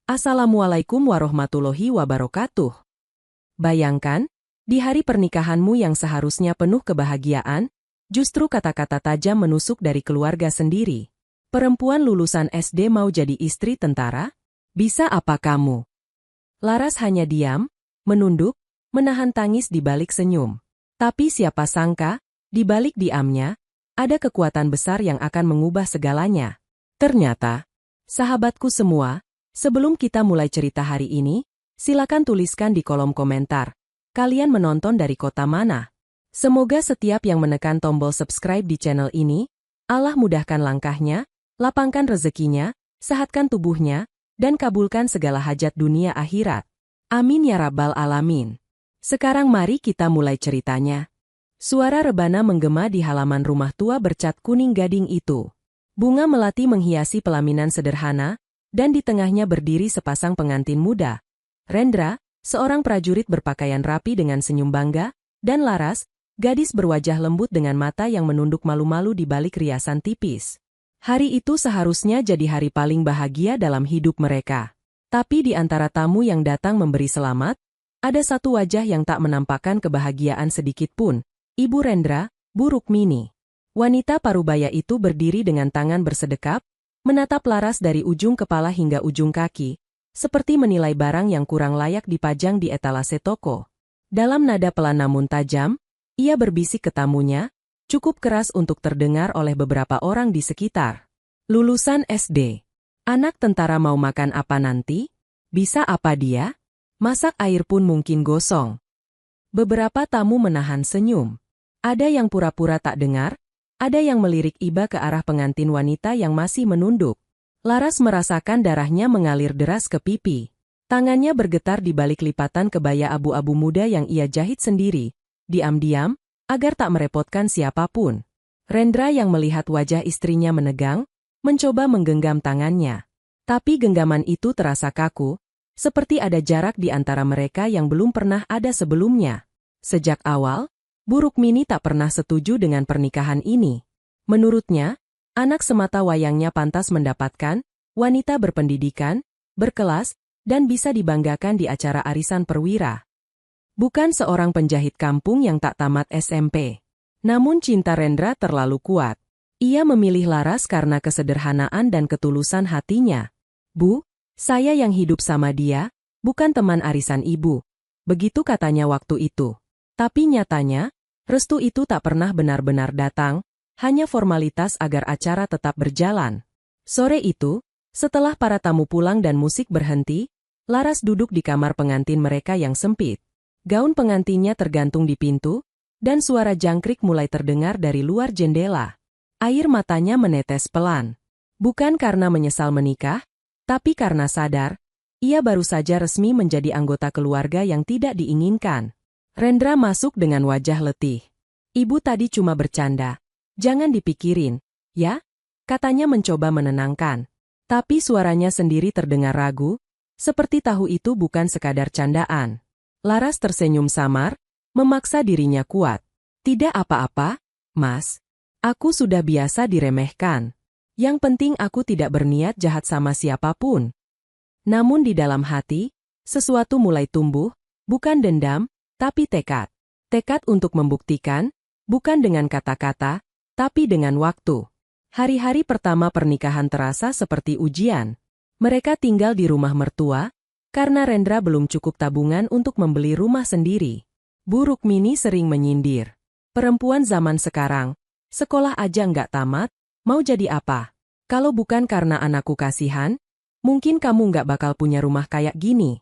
Assalamualaikum warahmatullahi wabarakatuh. Bayangkan, di hari pernikahanmu yang seharusnya penuh kebahagiaan, justru kata-kata tajam menusuk dari keluarga sendiri. Perempuan lulusan SD mau jadi istri tentara? Bisa apa kamu? Laras hanya diam, menunduk, menahan tangis di balik senyum. Tapi siapa sangka, di balik diamnya, ada kekuatan besar yang akan mengubah segalanya. Ternyata, sahabatku semua, sebelum kita mulai cerita hari ini, silakan tuliskan di kolom komentar. Kalian menonton dari kota mana? Semoga setiap yang menekan tombol subscribe di channel ini, Allah mudahkan langkahnya, lapangkan rezekinya, sehatkan tubuhnya, dan kabulkan segala hajat dunia akhirat. Amin ya rabbal alamin. Sekarang mari kita mulai ceritanya. Suara rebana menggema di halaman rumah tua bercat kuning gading itu. Bunga melati menghiasi pelaminan sederhana, dan di tengahnya berdiri sepasang pengantin muda. Rendra, seorang prajurit berpakaian rapi dengan senyum bangga, dan Laras, gadis berwajah lembut dengan mata yang menunduk malu-malu di balik riasan tipis. Hari itu seharusnya jadi hari paling bahagia dalam hidup mereka. Tapi di antara tamu yang datang memberi selamat, ada satu wajah yang tak menampakkan kebahagiaan sedikit pun. Ibu Rendra, Bu Rukmini. Wanita parubaya itu berdiri dengan tangan bersedekap, menatap Laras dari ujung kepala hingga ujung kaki, seperti menilai barang yang kurang layak dipajang di etalase toko. Dalam nada pelan namun tajam, ia berbisik ke tamunya, cukup keras untuk terdengar oleh beberapa orang di sekitar. Lulusan SD. Anak tentara mau makan apa nanti? Bisa apa dia? Masak air pun mungkin gosong. Beberapa tamu menahan senyum. Ada yang pura-pura tak dengar, ada yang melirik iba ke arah pengantin wanita yang masih menunduk. Laras merasakan darahnya mengalir deras ke pipi. Tangannya bergetar di balik lipatan kebaya abu-abu muda yang ia jahit sendiri, diam-diam, agar tak merepotkan siapapun. Rendra yang melihat wajah istrinya menegang, mencoba menggenggam tangannya. Tapi genggaman itu terasa kaku, seperti ada jarak di antara mereka yang belum pernah ada sebelumnya. Sejak awal, Bu Rukmini tak pernah setuju dengan pernikahan ini. Menurutnya, anak semata wayangnya pantas mendapatkan wanita berpendidikan, berkelas, dan bisa dibanggakan di acara arisan perwira. Bukan seorang penjahit kampung yang tak tamat SMP. Namun cinta Rendra terlalu kuat. Ia memilih Laras karena kesederhanaan dan ketulusan hatinya. Bu, saya yang hidup sama dia, bukan teman arisan ibu. Begitu katanya waktu itu. Tapi nyatanya, restu itu tak pernah benar-benar datang, hanya formalitas agar acara tetap berjalan. Sore itu, setelah para tamu pulang dan musik berhenti, Laras duduk di kamar pengantin mereka yang sempit. Gaun pengantinnya tergantung di pintu, dan suara jangkrik mulai terdengar dari luar jendela. Air matanya menetes pelan. Bukan karena menyesal menikah, tapi karena sadar, ia baru saja resmi menjadi anggota keluarga yang tidak diinginkan. Rendra masuk dengan wajah letih. Ibu tadi cuma bercanda. Jangan dipikirin, ya? Katanya mencoba menenangkan. Tapi suaranya sendiri terdengar ragu, seperti tahu itu bukan sekadar candaan. Laras tersenyum samar, memaksa dirinya kuat. Tidak apa-apa, Mas. Aku sudah biasa diremehkan. Yang penting aku tidak berniat jahat sama siapapun. Namun di dalam hati, sesuatu mulai tumbuh, bukan dendam, tapi tekad. Tekad untuk membuktikan, bukan dengan kata-kata, tapi dengan waktu. Hari-hari pertama pernikahan terasa seperti ujian. Mereka tinggal di rumah mertua, karena Rendra belum cukup tabungan untuk membeli rumah sendiri. Bu Rukmini sering menyindir. Perempuan zaman sekarang, sekolah aja nggak tamat, mau jadi apa? Kalau bukan karena anakku kasihan, mungkin kamu nggak bakal punya rumah kayak gini.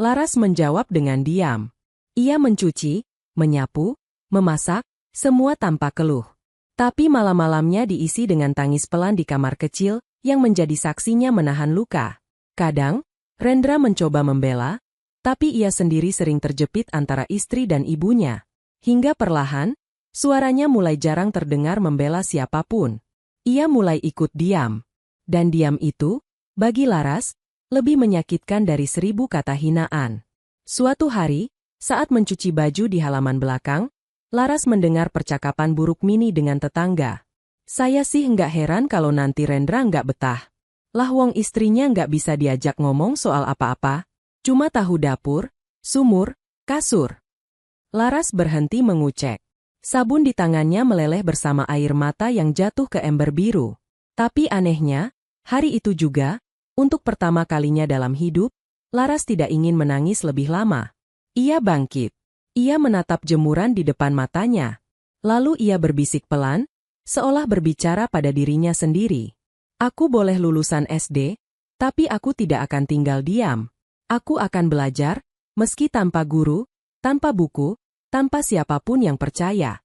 Laras menjawab dengan diam. Ia mencuci, menyapu, memasak, semua tanpa keluh. Tapi malam-malamnya diisi dengan tangis pelan di kamar kecil, yang menjadi saksinya menahan luka. Kadang, Rendra mencoba membela, tapi ia sendiri sering terjepit antara istri dan ibunya. Hingga perlahan, suaranya mulai jarang terdengar membela siapapun. Ia mulai ikut diam. Dan diam itu, bagi Laras, lebih menyakitkan dari 1000 kata hinaan. Suatu hari, saat mencuci baju di halaman belakang, Laras mendengar percakapan Bu Rukmini dengan tetangga. Saya sih nggak heran kalau nanti Rendra nggak betah. Lah wong istrinya nggak bisa diajak ngomong soal apa-apa. Cuma tahu dapur, sumur, kasur. Laras berhenti mengucek. Sabun di tangannya meleleh bersama air mata yang jatuh ke ember biru. Tapi anehnya, hari itu juga, untuk pertama kalinya dalam hidup, Laras tidak ingin menangis lebih lama. Ia bangkit. Ia menatap jemuran di depan matanya. Lalu ia berbisik pelan, seolah berbicara pada dirinya sendiri. Aku boleh lulusan SD, tapi aku tidak akan tinggal diam. Aku akan belajar, meski tanpa guru, tanpa buku, tanpa siapapun yang percaya.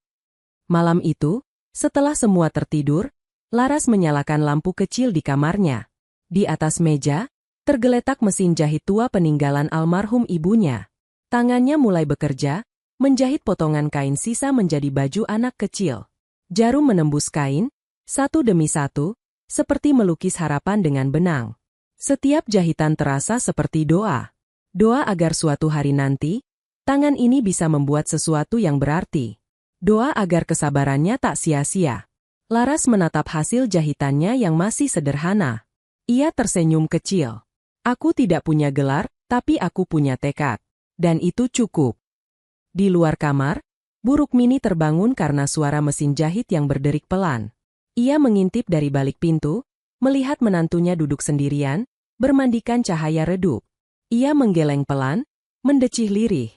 Malam itu, setelah semua tertidur, Laras menyalakan lampu kecil di kamarnya. Di atas meja, tergeletak mesin jahit tua peninggalan almarhum ibunya. Tangannya mulai bekerja, menjahit potongan kain sisa menjadi baju anak kecil. Jarum menembus kain, satu demi satu, seperti melukis harapan dengan benang. Setiap jahitan terasa seperti doa. Doa agar suatu hari nanti, tangan ini bisa membuat sesuatu yang berarti. Doa agar kesabarannya tak sia-sia. Laras menatap hasil jahitannya yang masih sederhana. Ia tersenyum kecil. Aku tidak punya gelar, tapi aku punya tekad. Dan itu cukup. Di luar kamar, Buruk Mini terbangun karena suara mesin jahit yang berderik pelan. Ia mengintip dari balik pintu, melihat menantunya duduk sendirian, bermandikan cahaya redup. Ia menggeleng pelan, mendecih lirih.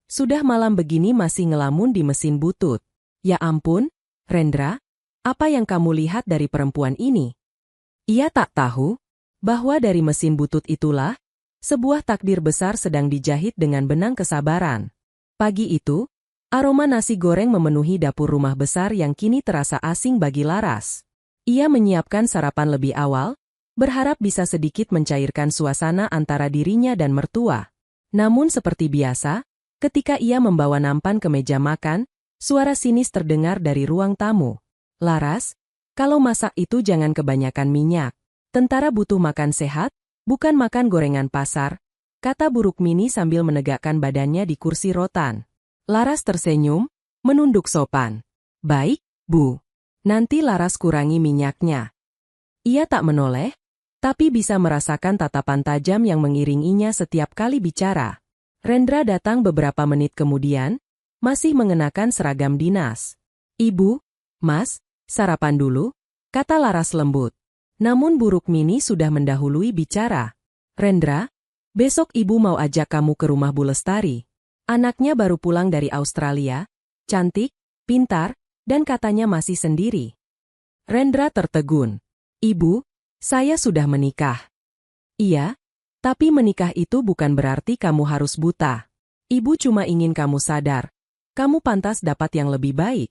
Sudah malam begini masih ngelamun di mesin butut. Ya ampun, Rendra, apa yang kamu lihat dari perempuan ini? Ia tak tahu bahwa dari mesin butut itulah, sebuah takdir besar sedang dijahit dengan benang kesabaran. Pagi itu, aroma nasi goreng memenuhi dapur rumah besar yang kini terasa asing bagi Laras. Ia menyiapkan sarapan lebih awal, berharap bisa sedikit mencairkan suasana antara dirinya dan mertua. Namun seperti biasa, ketika ia membawa nampan ke meja makan, suara sinis terdengar dari ruang tamu. Laras, kalau masak itu jangan kebanyakan minyak. Tentara butuh makan sehat, bukan makan gorengan pasar, kata Buruk Mini sambil menegakkan badannya di kursi rotan. Laras tersenyum, menunduk sopan. Baik, Bu. Nanti Laras kurangi minyaknya. Ia tak menoleh, tapi bisa merasakan tatapan tajam yang mengiringinya setiap kali bicara. Rendra datang beberapa menit kemudian, masih mengenakan seragam dinas. Ibu, Mas, sarapan dulu, kata Laras lembut. Namun Buruk Mini sudah mendahului bicara. Rendra, besok ibu mau ajak kamu ke rumah Bu Lestari. Anaknya baru pulang dari Australia, cantik, pintar, dan katanya masih sendiri. Rendra tertegun. Ibu, saya sudah menikah. Iya, tapi menikah itu bukan berarti kamu harus buta. Ibu cuma ingin kamu sadar. Kamu pantas dapat yang lebih baik.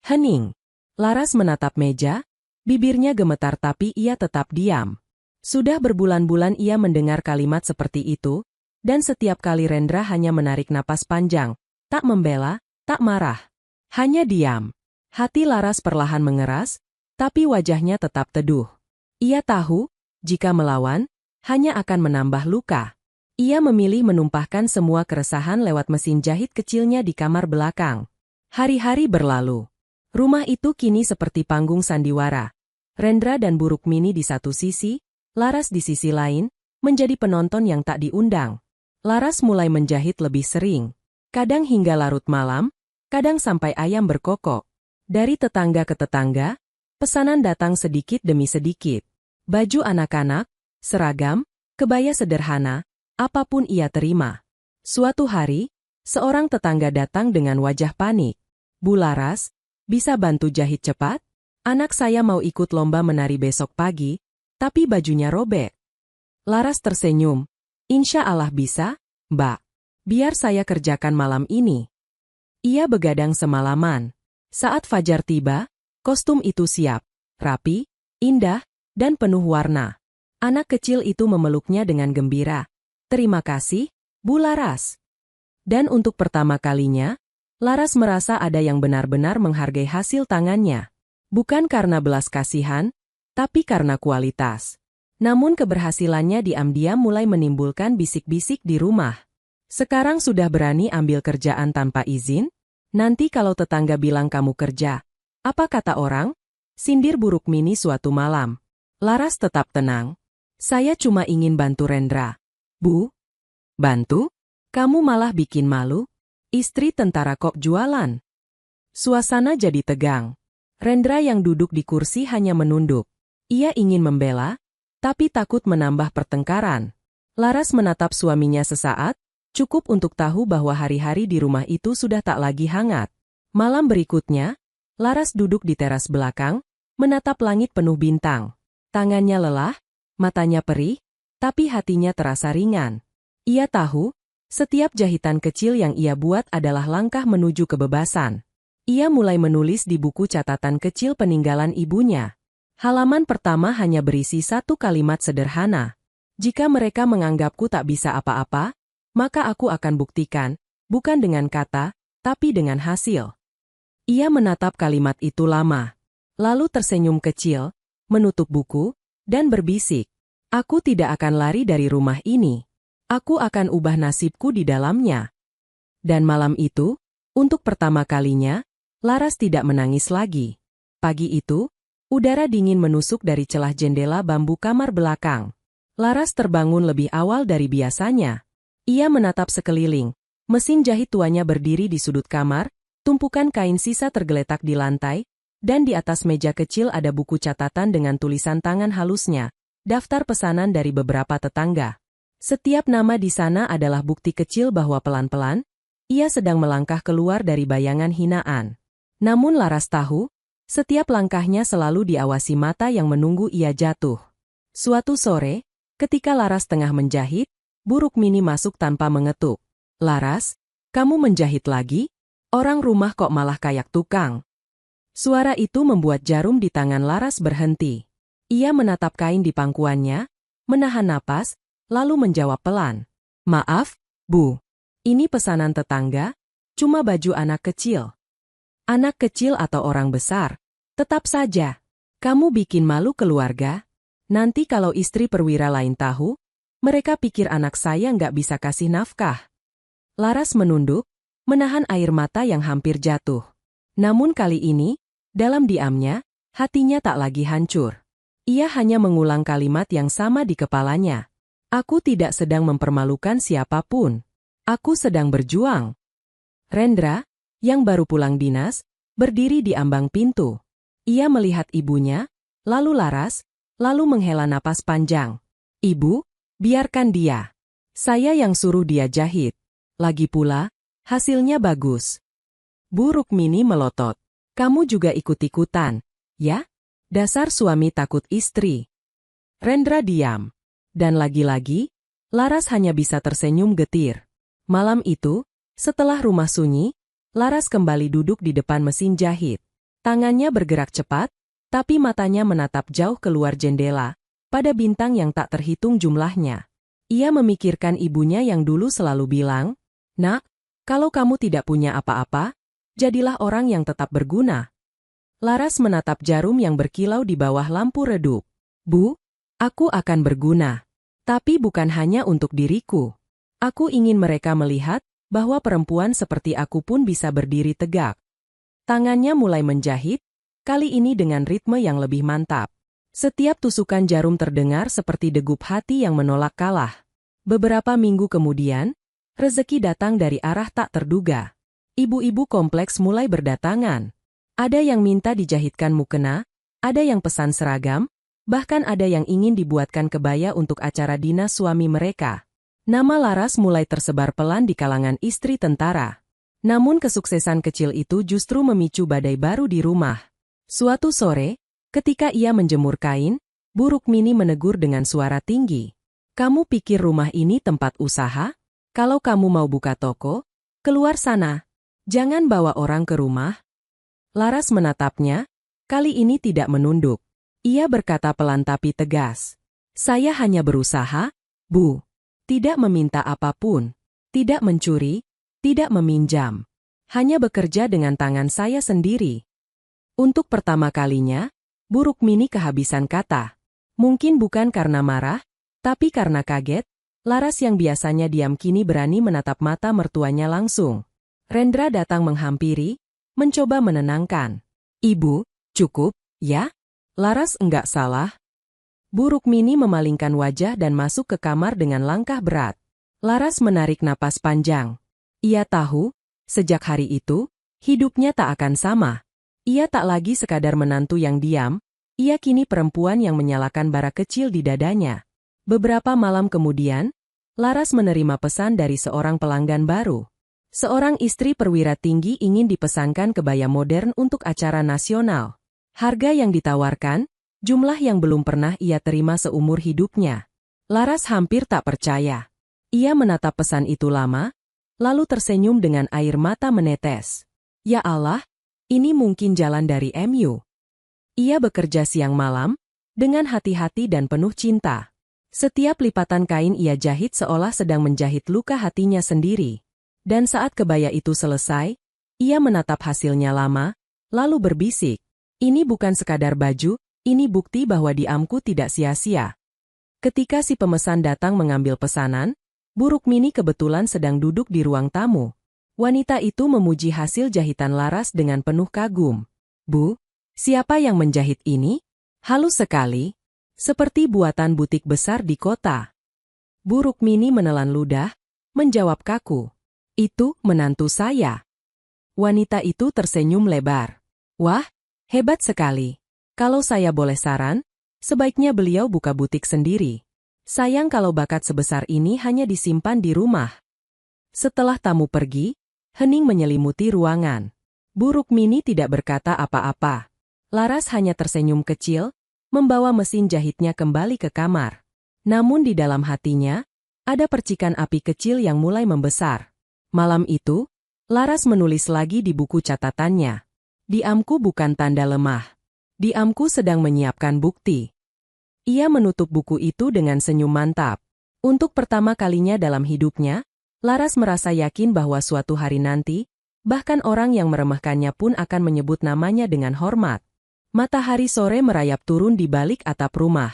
Hening. Laras menatap meja, bibirnya gemetar tapi ia tetap diam. Sudah berbulan-bulan ia mendengar kalimat seperti itu, dan setiap kali Rendra hanya menarik napas panjang, tak membela, tak marah. Hanya diam. Hati Laras perlahan mengeras, tapi wajahnya tetap teduh. Ia tahu, jika melawan, hanya akan menambah luka. Ia memilih menumpahkan semua keresahan lewat mesin jahit kecilnya di kamar belakang. Hari-hari berlalu. Rumah itu kini seperti panggung sandiwara. Rendra dan Buruk Mini di satu sisi, Laras di sisi lain, menjadi penonton yang tak diundang. Laras mulai menjahit lebih sering. Kadang hingga larut malam, kadang sampai ayam berkokok. Dari tetangga ke tetangga, pesanan datang sedikit demi sedikit. Baju anak-anak, seragam, kebaya sederhana, apapun ia terima. Suatu hari, seorang tetangga datang dengan wajah panik. Bu Laras, bisa bantu jahit cepat? Anak saya mau ikut lomba menari besok pagi, tapi bajunya robek. Laras tersenyum. Insya Allah bisa, Mbak. Biar saya kerjakan malam ini. Ia begadang semalaman. Saat fajar tiba, kostum itu siap, rapi, indah, dan penuh warna. Anak kecil itu memeluknya dengan gembira. Terima kasih, Bu Laras. Dan untuk pertama kalinya, Laras merasa ada yang benar-benar menghargai hasil tangannya. Bukan karena belas kasihan, tapi karena kualitas. Namun keberhasilannya diam-diam mulai menimbulkan bisik-bisik di rumah. Sekarang sudah berani ambil kerjaan tanpa izin? Nanti kalau tetangga bilang kamu kerja, apa kata orang? Sindir Buruk Mini suatu malam. Laras tetap tenang. Saya cuma ingin bantu Rendra. Bu? Bantu? Kamu malah bikin malu? Istri tentara kok jualan? Suasana jadi tegang. Rendra yang duduk di kursi hanya menunduk. Ia ingin membela, tapi takut menambah pertengkaran. Laras menatap suaminya sesaat, cukup untuk tahu bahwa hari-hari di rumah itu sudah tak lagi hangat. Malam berikutnya, Laras duduk di teras belakang, menatap langit penuh bintang. Tangannya lelah, matanya perih, tapi hatinya terasa ringan. Ia tahu, setiap jahitan kecil yang ia buat adalah langkah menuju kebebasan. Ia mulai menulis di buku catatan kecil peninggalan ibunya. Halaman pertama hanya berisi satu kalimat sederhana. Jika mereka menganggapku tak bisa apa-apa, maka aku akan buktikan, bukan dengan kata, tapi dengan hasil. Ia menatap kalimat itu lama. Lalu tersenyum kecil, menutup buku, dan berbisik. Aku tidak akan lari dari rumah ini. Aku akan ubah nasibku di dalamnya. Dan malam itu, untuk pertama kalinya, Laras tidak menangis lagi. Pagi itu, udara dingin menusuk dari celah jendela bambu kamar belakang. Laras terbangun lebih awal dari biasanya. Ia menatap sekeliling. Mesin jahit tuanya berdiri di sudut kamar, tumpukan kain sisa tergeletak di lantai, dan di atas meja kecil ada buku catatan dengan tulisan tangan halusnya. Daftar pesanan dari beberapa tetangga. Setiap nama di sana adalah bukti kecil bahwa pelan-pelan, ia sedang melangkah keluar dari bayangan hinaan. Namun Laras tahu, setiap langkahnya selalu diawasi mata yang menunggu ia jatuh. Suatu sore, ketika Laras tengah menjahit, Bu Rukmini masuk tanpa mengetuk. Laras, kamu menjahit lagi? Orang rumah kok malah kayak tukang. Suara itu membuat jarum di tangan Laras berhenti. Ia menatap kain di pangkuannya, menahan napas, lalu menjawab pelan. Maaf, Bu. Ini pesanan tetangga, cuma baju anak kecil. Anak kecil atau orang besar, tetap saja. Kamu bikin malu keluarga. Nanti kalau istri perwira lain tahu, mereka pikir anak saya nggak bisa kasih nafkah. Laras menunduk, menahan air mata yang hampir jatuh. Namun kali ini, dalam diamnya, hatinya tak lagi hancur. Ia hanya mengulang kalimat yang sama di kepalanya. Aku tidak sedang mempermalukan siapapun. Aku sedang berjuang. Rendra, yang baru pulang dinas, berdiri di ambang pintu. Ia melihat ibunya, lalu Laras, lalu menghela napas panjang. Ibu, biarkan dia. Saya yang suruh dia jahit. Lagi pula, hasilnya bagus. Bu Rukmini melotot. Kamu juga ikut-ikutan, ya? Dasar suami takut istri. Rendra diam. Dan lagi-lagi, Laras hanya bisa tersenyum getir. Malam itu, setelah rumah sunyi, Laras kembali duduk di depan mesin jahit. Tangannya bergerak cepat, tapi matanya menatap jauh keluar jendela, pada bintang yang tak terhitung jumlahnya. Ia memikirkan ibunya yang dulu selalu bilang, Nak, kalau kamu tidak punya apa-apa, jadilah orang yang tetap berguna. Laras menatap jarum yang berkilau di bawah lampu redup. Bu, aku akan berguna. Tapi bukan hanya untuk diriku. Aku ingin mereka melihat bahwa perempuan seperti aku pun bisa berdiri tegak. Tangannya mulai menjahit, kali ini dengan ritme yang lebih mantap. Setiap tusukan jarum terdengar seperti degup hati yang menolak kalah. Beberapa minggu kemudian, rezeki datang dari arah tak terduga. Ibu-ibu kompleks mulai berdatangan. Ada yang minta dijahitkan mukena, ada yang pesan seragam, bahkan ada yang ingin dibuatkan kebaya untuk acara dinas suami mereka. Nama Laras mulai tersebar pelan di kalangan istri tentara. Namun kesuksesan kecil itu justru memicu badai baru di rumah. Suatu sore, ketika ia menjemur kain, Bu Rukmini menegur dengan suara tinggi. Kamu pikir rumah ini tempat usaha? Kalau kamu mau buka toko, keluar sana. Jangan bawa orang ke rumah. Laras menatapnya, kali ini tidak menunduk. Ia berkata pelan tapi tegas. Saya hanya berusaha, Bu. Tidak meminta apapun. Tidak mencuri, tidak meminjam. Hanya bekerja dengan tangan saya sendiri. Untuk pertama kalinya, Bu Rukmini kehabisan kata. Mungkin bukan karena marah, tapi karena kaget, Laras yang biasanya diam kini berani menatap mata mertuanya langsung. Rendra datang menghampiri, mencoba menenangkan. Ibu, cukup, ya? Laras enggak salah. Bu Rukmini memalingkan wajah dan masuk ke kamar dengan langkah berat. Laras menarik napas panjang. Ia tahu, sejak hari itu, hidupnya tak akan sama. Ia tak lagi sekadar menantu yang diam, ia kini perempuan yang menyalakan bara kecil di dadanya. Beberapa malam kemudian, Laras menerima pesan dari seorang pelanggan baru. Seorang istri perwira tinggi ingin dipesankan kebaya modern untuk acara nasional. Harga yang ditawarkan, jumlah yang belum pernah ia terima seumur hidupnya. Laras hampir tak percaya. Ia menatap pesan itu lama, lalu tersenyum dengan air mata menetes. Ya Allah, ini mungkin jalan dari MU. Ia bekerja siang malam, dengan hati-hati dan penuh cinta. Setiap lipatan kain ia jahit seolah sedang menjahit luka hatinya sendiri. Dan saat kebaya itu selesai, ia menatap hasilnya lama, lalu berbisik. Ini bukan sekadar baju, ini bukti bahwa diamku tidak sia-sia. Ketika si pemesan datang mengambil pesanan, Bu Rukmini kebetulan sedang duduk di ruang tamu. Wanita itu memuji hasil jahitan Laras dengan penuh kagum. Bu, siapa yang menjahit ini? Halus sekali. Seperti buatan butik besar di kota. Bu Rukmini menelan ludah, menjawab kaku. Itu menantu saya. Wanita itu tersenyum lebar. Wah, hebat sekali. Kalau saya boleh saran, sebaiknya beliau buka butik sendiri. Sayang kalau bakat sebesar ini hanya disimpan di rumah. Setelah tamu pergi, hening menyelimuti ruangan. Bu Rukmini tidak berkata apa-apa. Laras hanya tersenyum kecil, membawa mesin jahitnya kembali ke kamar. Namun di dalam hatinya, ada percikan api kecil yang mulai membesar. Malam itu, Laras menulis lagi di buku catatannya. Diamku bukan tanda lemah. Diamku sedang menyiapkan bukti. Ia menutup buku itu dengan senyum mantap. Untuk pertama kalinya dalam hidupnya, Laras merasa yakin bahwa suatu hari nanti, bahkan orang yang meremehkannya pun akan menyebut namanya dengan hormat. Matahari sore merayap turun di balik atap rumah.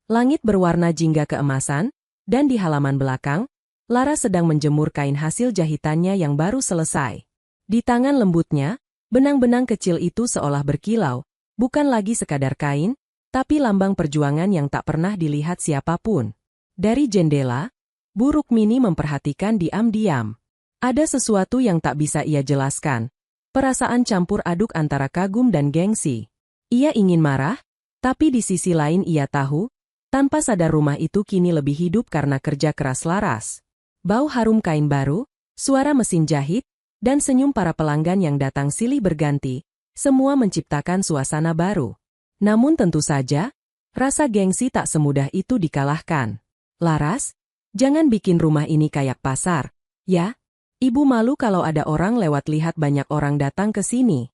Langit berwarna jingga keemasan, dan di halaman belakang, Laras sedang menjemur kain hasil jahitannya yang baru selesai. Di tangan lembutnya, benang-benang kecil itu seolah berkilau, bukan lagi sekadar kain, tapi lambang perjuangan yang tak pernah dilihat siapapun. Dari jendela, Bu Rukmini memperhatikan diam-diam. Ada sesuatu yang tak bisa ia jelaskan. Perasaan campur aduk antara kagum dan gengsi. Ia ingin marah, tapi di sisi lain ia tahu, tanpa sadar rumah itu kini lebih hidup karena kerja keras Laras. Bau harum kain baru, suara mesin jahit, dan senyum para pelanggan yang datang silih berganti, semua menciptakan suasana baru. Namun tentu saja, rasa gengsi tak semudah itu dikalahkan. Laras, jangan bikin rumah ini kayak pasar, ya? Ibu malu kalau ada orang lewat lihat banyak orang datang ke sini.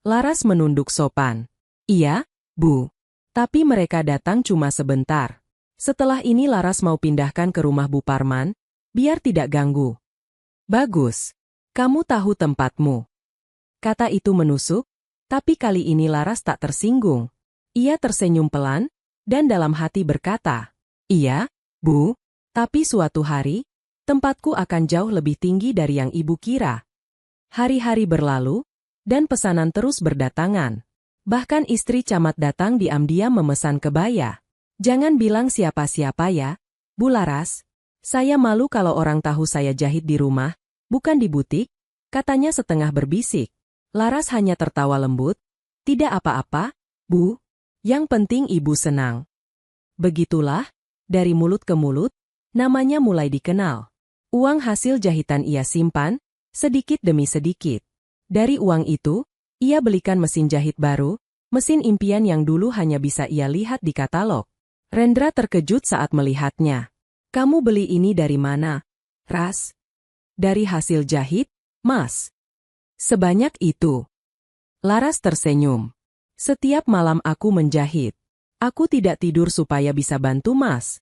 Laras menunduk sopan. Iya, Bu. Tapi mereka datang cuma sebentar. Setelah ini Laras mau pindahkan ke rumah Bu Parman, biar tidak ganggu. Bagus. Kamu tahu tempatmu. Kata itu menusuk, tapi kali ini Laras tak tersinggung. Ia tersenyum pelan, dan dalam hati berkata, iya, Bu, tapi suatu hari, tempatku akan jauh lebih tinggi dari yang Ibu kira. Hari-hari berlalu, dan pesanan terus berdatangan. Bahkan istri camat datang diam-diam memesan kebaya. Jangan bilang siapa-siapa ya, Bu Laras. Saya malu kalau orang tahu saya jahit di rumah, bukan di butik, katanya setengah berbisik. Laras hanya tertawa lembut. Tidak apa-apa, Bu. Yang penting Ibu senang. Begitulah, dari mulut ke mulut, namanya mulai dikenal. Uang hasil jahitan ia simpan, sedikit demi sedikit. Dari uang itu, ia belikan mesin jahit baru, mesin impian yang dulu hanya bisa ia lihat di katalog. Rendra terkejut saat melihatnya. Kamu beli ini dari mana, Ras? Dari hasil jahit, Mas. Sebanyak itu. Laras tersenyum. Setiap malam aku menjahit. Aku tidak tidur supaya bisa bantu Mas.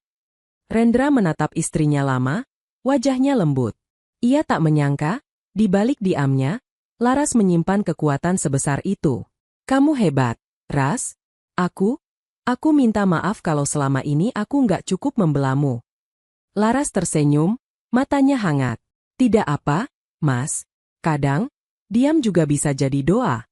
Rendra menatap istrinya lama, wajahnya lembut. Ia tak menyangka, di balik diamnya, Laras menyimpan kekuatan sebesar itu. Kamu hebat, Ras. Aku minta maaf kalau selama ini aku nggak cukup membelamu. Laras tersenyum, matanya hangat. Tidak apa, Mas. Kadang, diam juga bisa jadi doa.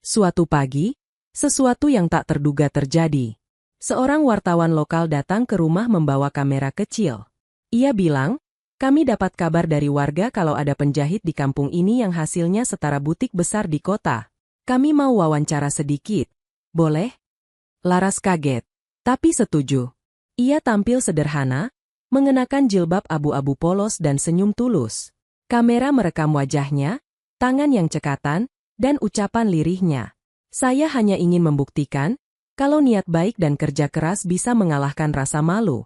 Suatu pagi, sesuatu yang tak terduga terjadi. Seorang wartawan lokal datang ke rumah membawa kamera kecil. Ia bilang, kami dapat kabar dari warga kalau ada penjahit di kampung ini yang hasilnya setara butik besar di kota. Kami mau wawancara sedikit. Boleh? Laras kaget, tapi setuju. Ia tampil sederhana, mengenakan jilbab abu-abu polos dan senyum tulus. Kamera merekam wajahnya, tangan yang cekatan, dan ucapan lirihnya. Saya hanya ingin membuktikan, kalau niat baik dan kerja keras bisa mengalahkan rasa malu.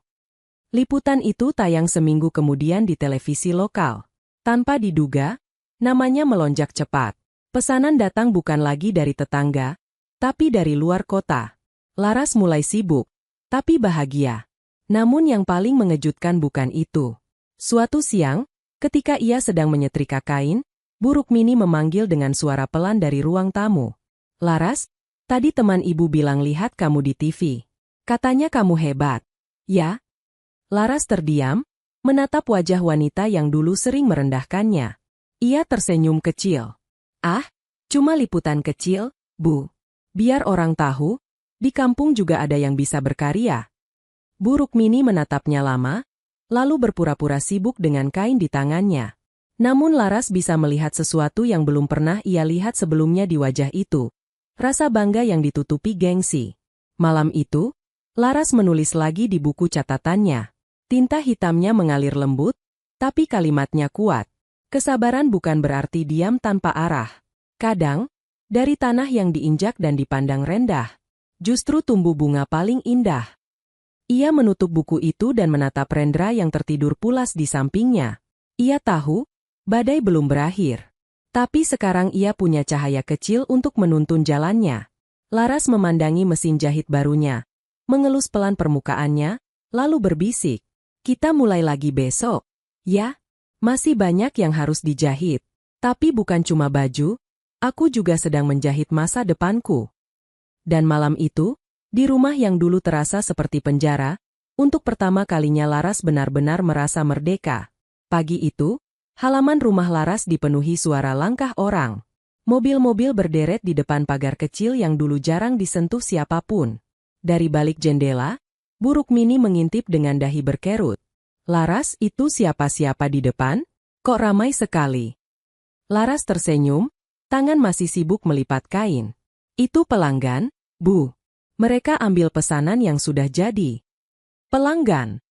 Liputan itu tayang seminggu kemudian di televisi lokal. Tanpa diduga, namanya melonjak cepat. Pesanan datang bukan lagi dari tetangga, tapi dari luar kota. Laras mulai sibuk, tapi bahagia. Namun yang paling mengejutkan bukan itu. Suatu siang, ketika ia sedang menyetrika kain, Bu Rukmini memanggil dengan suara pelan dari ruang tamu. Laras, tadi teman ibu bilang lihat kamu di TV. Katanya kamu hebat. Ya? Laras terdiam, menatap wajah wanita yang dulu sering merendahkannya. Ia tersenyum kecil. Ah, cuma liputan kecil, Bu. Biar orang tahu, di kampung juga ada yang bisa berkarya. Bu Rukmini menatapnya lama, lalu berpura-pura sibuk dengan kain di tangannya. Namun Laras bisa melihat sesuatu yang belum pernah ia lihat sebelumnya di wajah itu. Rasa bangga yang ditutupi gengsi. Malam itu, Laras menulis lagi di buku catatannya. Tinta hitamnya mengalir lembut, tapi kalimatnya kuat. Kesabaran bukan berarti diam tanpa arah. Kadang, dari tanah yang diinjak dan dipandang rendah, justru tumbuh bunga paling indah. Ia menutup buku itu dan menatap Rendra yang tertidur pulas di sampingnya. Ia tahu, badai belum berakhir. Tapi sekarang ia punya cahaya kecil untuk menuntun jalannya. Laras memandangi mesin jahit barunya, mengelus pelan permukaannya, lalu berbisik. Kita mulai lagi besok. Ya, masih banyak yang harus dijahit. Tapi bukan cuma baju, aku juga sedang menjahit masa depanku. Dan malam itu, di rumah yang dulu terasa seperti penjara, untuk pertama kalinya Laras benar-benar merasa merdeka. Pagi itu, halaman rumah Laras dipenuhi suara langkah orang. Mobil-mobil berderet di depan pagar kecil yang dulu jarang disentuh siapapun. Dari balik jendela, Bu Rukmini mengintip dengan dahi berkerut. Laras, itu siapa-siapa di depan? Kok ramai sekali? Laras tersenyum, tangan masih sibuk melipat kain. Itu pelanggan, Bu. Mereka ambil pesanan yang sudah jadi. Pelanggan.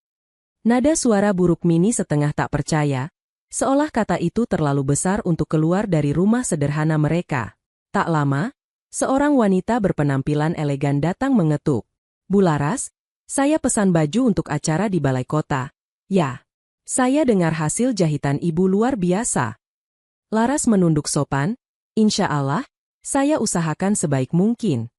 Nada suara Bu Rukmini setengah tak percaya, seolah kata itu terlalu besar untuk keluar dari rumah sederhana mereka. Tak lama, seorang wanita berpenampilan elegan datang mengetuk. Bu Laras, saya pesan baju untuk acara di balai kota. Ya, saya dengar hasil jahitan ibu luar biasa. Laras menunduk sopan, insya Allah, saya usahakan sebaik mungkin.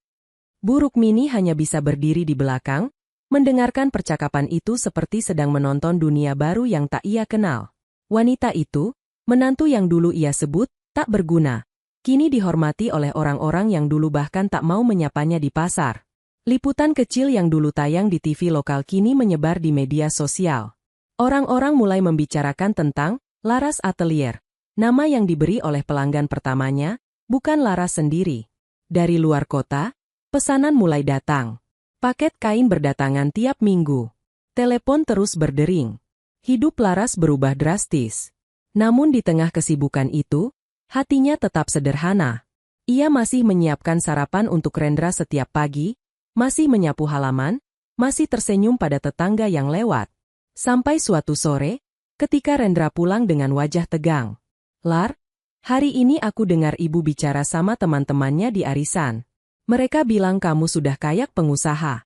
Bu Rukmini hanya bisa berdiri di belakang, mendengarkan percakapan itu seperti sedang menonton dunia baru yang tak ia kenal. Wanita itu, menantu yang dulu ia sebut, tak berguna. Kini dihormati oleh orang-orang yang dulu bahkan tak mau menyapanya di pasar. Liputan kecil yang dulu tayang di TV lokal kini menyebar di media sosial. Orang-orang mulai membicarakan tentang Laras Atelier, nama yang diberi oleh pelanggan pertamanya, bukan Laras sendiri. Dari luar kota, pesanan mulai datang. Paket kain berdatangan tiap minggu. Telepon terus berdering. Hidup Laras berubah drastis. Namun di tengah kesibukan itu, hatinya tetap sederhana. Ia masih menyiapkan sarapan untuk Rendra setiap pagi, masih menyapu halaman, masih tersenyum pada tetangga yang lewat. Sampai suatu sore, ketika Rendra pulang dengan wajah tegang. Lar, hari ini aku dengar ibu bicara sama teman-temannya di arisan. Mereka bilang kamu sudah kayak pengusaha.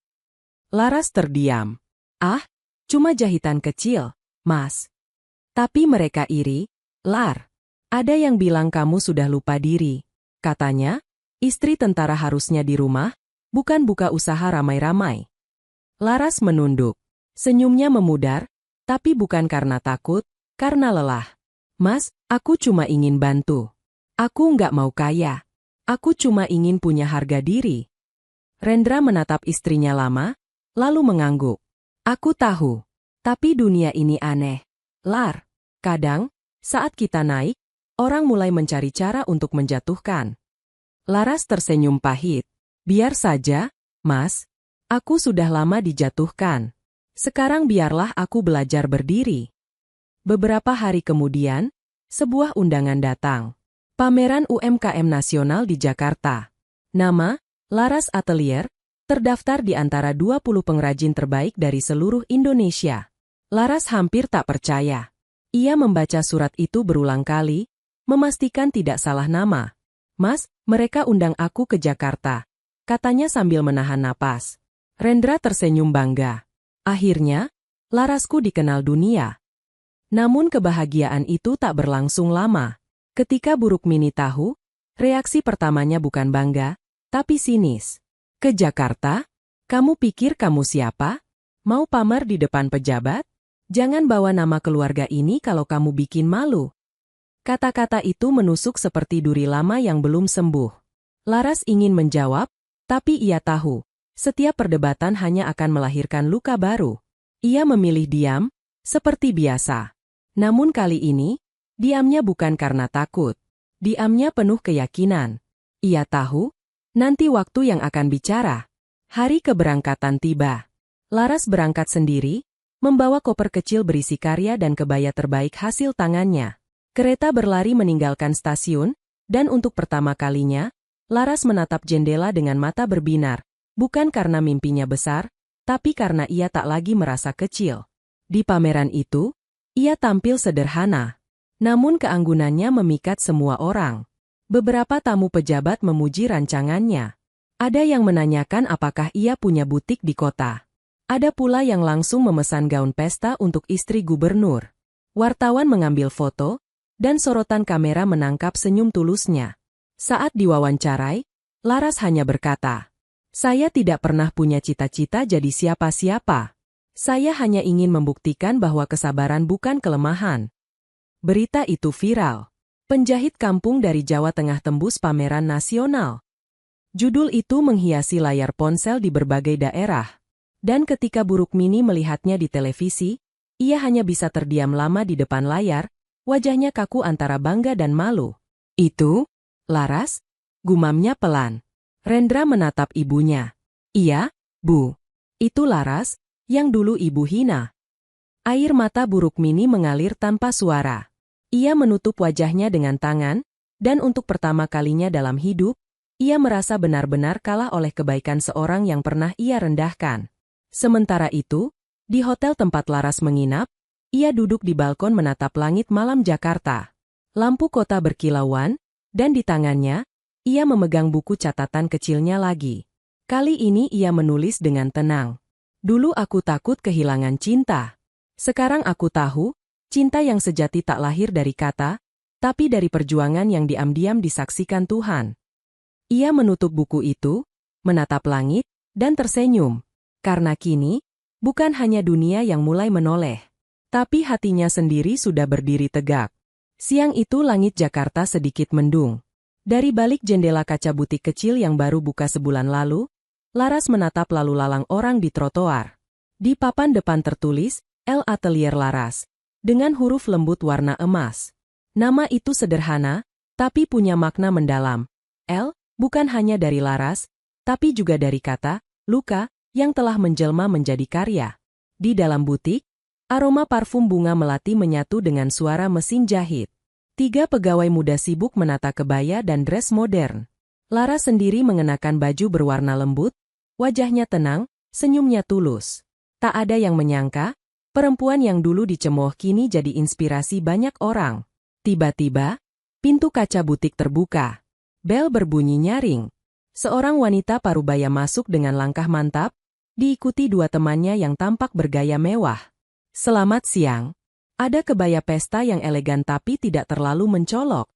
Laras terdiam. Ah, cuma jahitan kecil, Mas. Tapi mereka iri, Lar. Ada yang bilang kamu sudah lupa diri. Katanya, istri tentara harusnya di rumah, bukan buka usaha ramai-ramai. Laras menunduk. Senyumnya memudar, tapi bukan karena takut, karena lelah. Mas, aku cuma ingin bantu. Aku nggak mau kaya. Aku cuma ingin punya harga diri. Rendra menatap istrinya lama, lalu mengangguk. Aku tahu, tapi dunia ini aneh. Lar, kadang, saat kita naik, orang mulai mencari cara untuk menjatuhkan. Laras tersenyum pahit. Biar saja, Mas. Aku sudah lama dijatuhkan. Sekarang biarlah aku belajar berdiri. Beberapa hari kemudian, sebuah undangan datang. Pameran UMKM nasional di Jakarta. Nama, Laras Atelier, terdaftar di antara 20 pengrajin terbaik dari seluruh Indonesia. Laras hampir tak percaya. Ia membaca surat itu berulang kali, memastikan tidak salah nama. "Mas, mereka undang aku ke Jakarta," katanya sambil menahan napas. Rendra tersenyum bangga. Akhirnya, Larasku dikenal dunia. Namun kebahagiaan itu tak berlangsung lama. Ketika Buruk Mini tahu, reaksi pertamanya bukan bangga, tapi sinis. "Ke Jakarta? Kamu pikir kamu siapa? Mau pamer di depan pejabat? Jangan bawa nama keluarga ini kalau kamu bikin malu." Kata-kata itu menusuk seperti duri lama yang belum sembuh. Laras ingin menjawab, tapi ia tahu, setiap perdebatan hanya akan melahirkan luka baru. Ia memilih diam, seperti biasa. Namun kali ini, diamnya bukan karena takut. Diamnya penuh keyakinan. Ia tahu, nanti waktu yang akan bicara. Hari keberangkatan tiba. Laras berangkat sendiri, membawa koper kecil berisi karya dan kebaya terbaik hasil tangannya. Kereta berlari meninggalkan stasiun, dan untuk pertama kalinya, Laras menatap jendela dengan mata berbinar, bukan karena mimpinya besar, tapi karena ia tak lagi merasa kecil. Di pameran itu, ia tampil sederhana. Namun keanggunannya memikat semua orang. Beberapa tamu pejabat memuji rancangannya. Ada yang menanyakan apakah ia punya butik di kota. Ada pula yang langsung memesan gaun pesta untuk istri gubernur. Wartawan mengambil foto, dan sorotan kamera menangkap senyum tulusnya. Saat diwawancarai, Laras hanya berkata, "Saya tidak pernah punya cita-cita jadi siapa-siapa. Saya hanya ingin membuktikan bahwa kesabaran bukan kelemahan." Berita itu viral. Penjahit kampung dari Jawa Tengah tembus pameran nasional. Judul itu menghiasi layar ponsel di berbagai daerah. Dan ketika Buruk Mini melihatnya di televisi, ia hanya bisa terdiam lama di depan layar, wajahnya kaku antara bangga dan malu. "Itu, Laras?" gumamnya pelan. Rendra menatap ibunya. "Iya, Bu. Itu Laras, yang dulu ibu hina." Air mata Buruk Mini mengalir tanpa suara. Ia menutup wajahnya dengan tangan, dan untuk pertama kalinya dalam hidup, ia merasa benar-benar kalah oleh kebaikan seorang yang pernah ia rendahkan. Sementara itu, di hotel tempat Laras menginap, ia duduk di balkon menatap langit malam Jakarta. Lampu kota berkilauan, dan di tangannya, ia memegang buku catatan kecilnya lagi. Kali ini ia menulis dengan tenang. "Dulu aku takut kehilangan cinta. Sekarang aku tahu, cinta yang sejati tak lahir dari kata, tapi dari perjuangan yang diam-diam disaksikan Tuhan." Ia menutup buku itu, menatap langit, dan tersenyum. Karena kini, bukan hanya dunia yang mulai menoleh, tapi hatinya sendiri sudah berdiri tegak. Siang itu langit Jakarta sedikit mendung. Dari balik jendela kaca butik kecil yang baru buka sebulan lalu, Laras menatap lalu lalang orang di trotoar. Di papan depan tertulis, "L Atelier Laras," dengan huruf lembut warna emas. Nama itu sederhana, tapi punya makna mendalam. L, bukan hanya dari Laras, tapi juga dari kata, luka, yang telah menjelma menjadi karya. Di dalam butik, aroma parfum bunga melati menyatu dengan suara mesin jahit. 3 pegawai muda sibuk menata kebaya dan dress modern. Laras sendiri mengenakan baju berwarna lembut, wajahnya tenang, senyumnya tulus. Tak ada yang menyangka, perempuan yang dulu dicemooh kini jadi inspirasi banyak orang. Tiba-tiba, pintu kaca butik terbuka. Bel berbunyi nyaring. Seorang wanita parubaya masuk dengan langkah mantap, diikuti 2 temannya yang tampak bergaya mewah. "Selamat siang." Ada kebaya pesta yang elegan tapi tidak terlalu mencolok.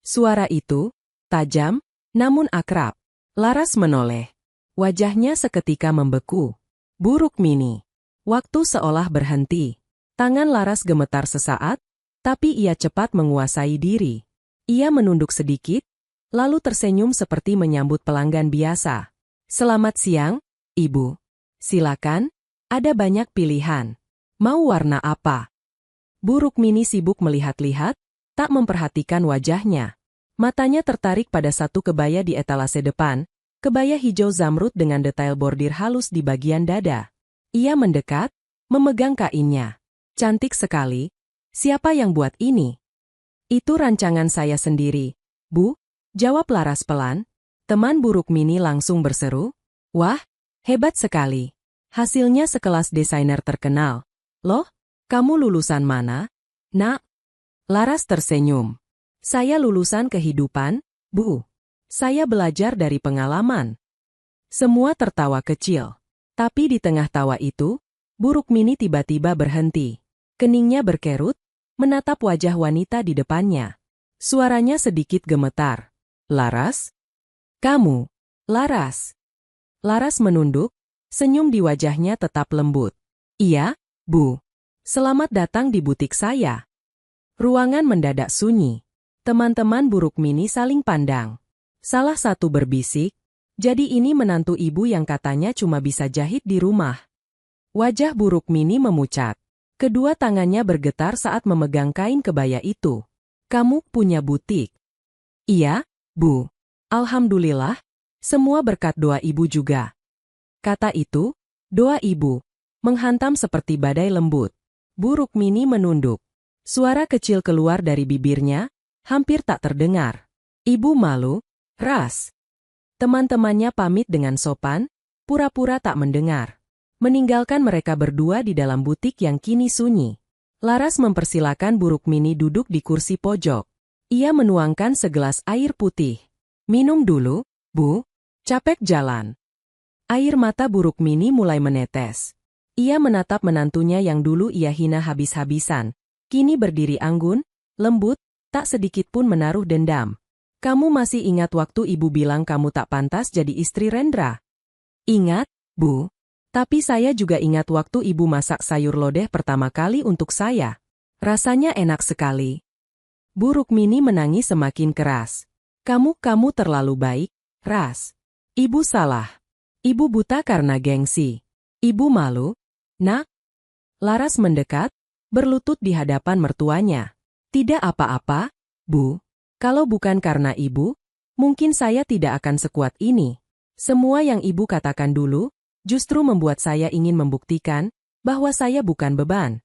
Suara itu, tajam, namun akrab. Laras menoleh. Wajahnya seketika membeku. Buruk Mini. Waktu seolah berhenti. Tangan Laras gemetar sesaat, tapi ia cepat menguasai diri. Ia menunduk sedikit, lalu tersenyum seperti menyambut pelanggan biasa. "Selamat siang, Ibu. Silakan, ada banyak pilihan. Mau warna apa?" Buruk Mini sibuk melihat-lihat, tak memperhatikan wajahnya. Matanya tertarik pada satu kebaya di etalase depan, Kebaya hijau zamrud dengan detail bordir halus di bagian dada. Ia mendekat, memegang kainnya. Cantik sekali. Siapa yang buat ini? Itu rancangan saya sendiri, Bu, jawab Laras pelan. Teman buruk Mini langsung berseru. Wah, hebat sekali. Hasilnya sekelas desainer terkenal. Loh, kamu lulusan mana? Nak? Laras tersenyum. Saya lulusan kehidupan, Bu. Saya belajar dari pengalaman. Semua tertawa kecil. Tapi di tengah tawa itu, buruk Mini tiba-tiba berhenti. Keningnya berkerut, menatap wajah wanita di depannya. Suaranya sedikit gemetar. Laras? Kamu? Laras? Laras menunduk, senyum di wajahnya tetap lembut. Iya, Bu. Selamat datang di butik saya. Ruangan mendadak sunyi. Teman-teman buruk Mini saling pandang. Salah satu berbisik, jadi ini menantu ibu yang katanya cuma bisa jahit di rumah. Wajah buruk Mini memucat. Kedua tangannya bergetar saat memegang kain kebaya itu. Kamu punya butik? Iya, Bu. Alhamdulillah, semua berkat doa ibu juga. Kata itu, doa ibu, menghantam seperti badai lembut. Buruk Mini menunduk. Suara kecil keluar dari bibirnya, hampir tak terdengar. Ibu malu, Ras. Teman-temannya pamit dengan sopan, pura-pura tak mendengar. Meninggalkan mereka berdua di dalam butik yang kini sunyi. Laras mempersilakan buruk Mini duduk di kursi pojok. Ia menuangkan segelas air putih. Minum dulu, Bu. Capek jalan. Air mata buruk Mini mulai menetes. Ia menatap menantunya yang dulu ia hina habis-habisan. Kini berdiri anggun, lembut, tak sedikit pun menaruh dendam. Kamu masih ingat waktu ibu bilang kamu tak pantas jadi istri Rendra? Ingat, Bu. Tapi saya juga ingat waktu ibu masak sayur lodeh pertama kali untuk saya. Rasanya enak sekali. Buruk Mini menangis semakin keras. Kamu terlalu baik, Ras. Ibu salah. Ibu buta karena gengsi. Ibu malu, Nak. Laras mendekat, berlutut di hadapan mertuanya. Tidak apa-apa, Bu. Kalau bukan karena ibu, mungkin saya tidak akan sekuat ini. Semua yang ibu katakan dulu, justru membuat saya ingin membuktikan bahwa saya bukan beban.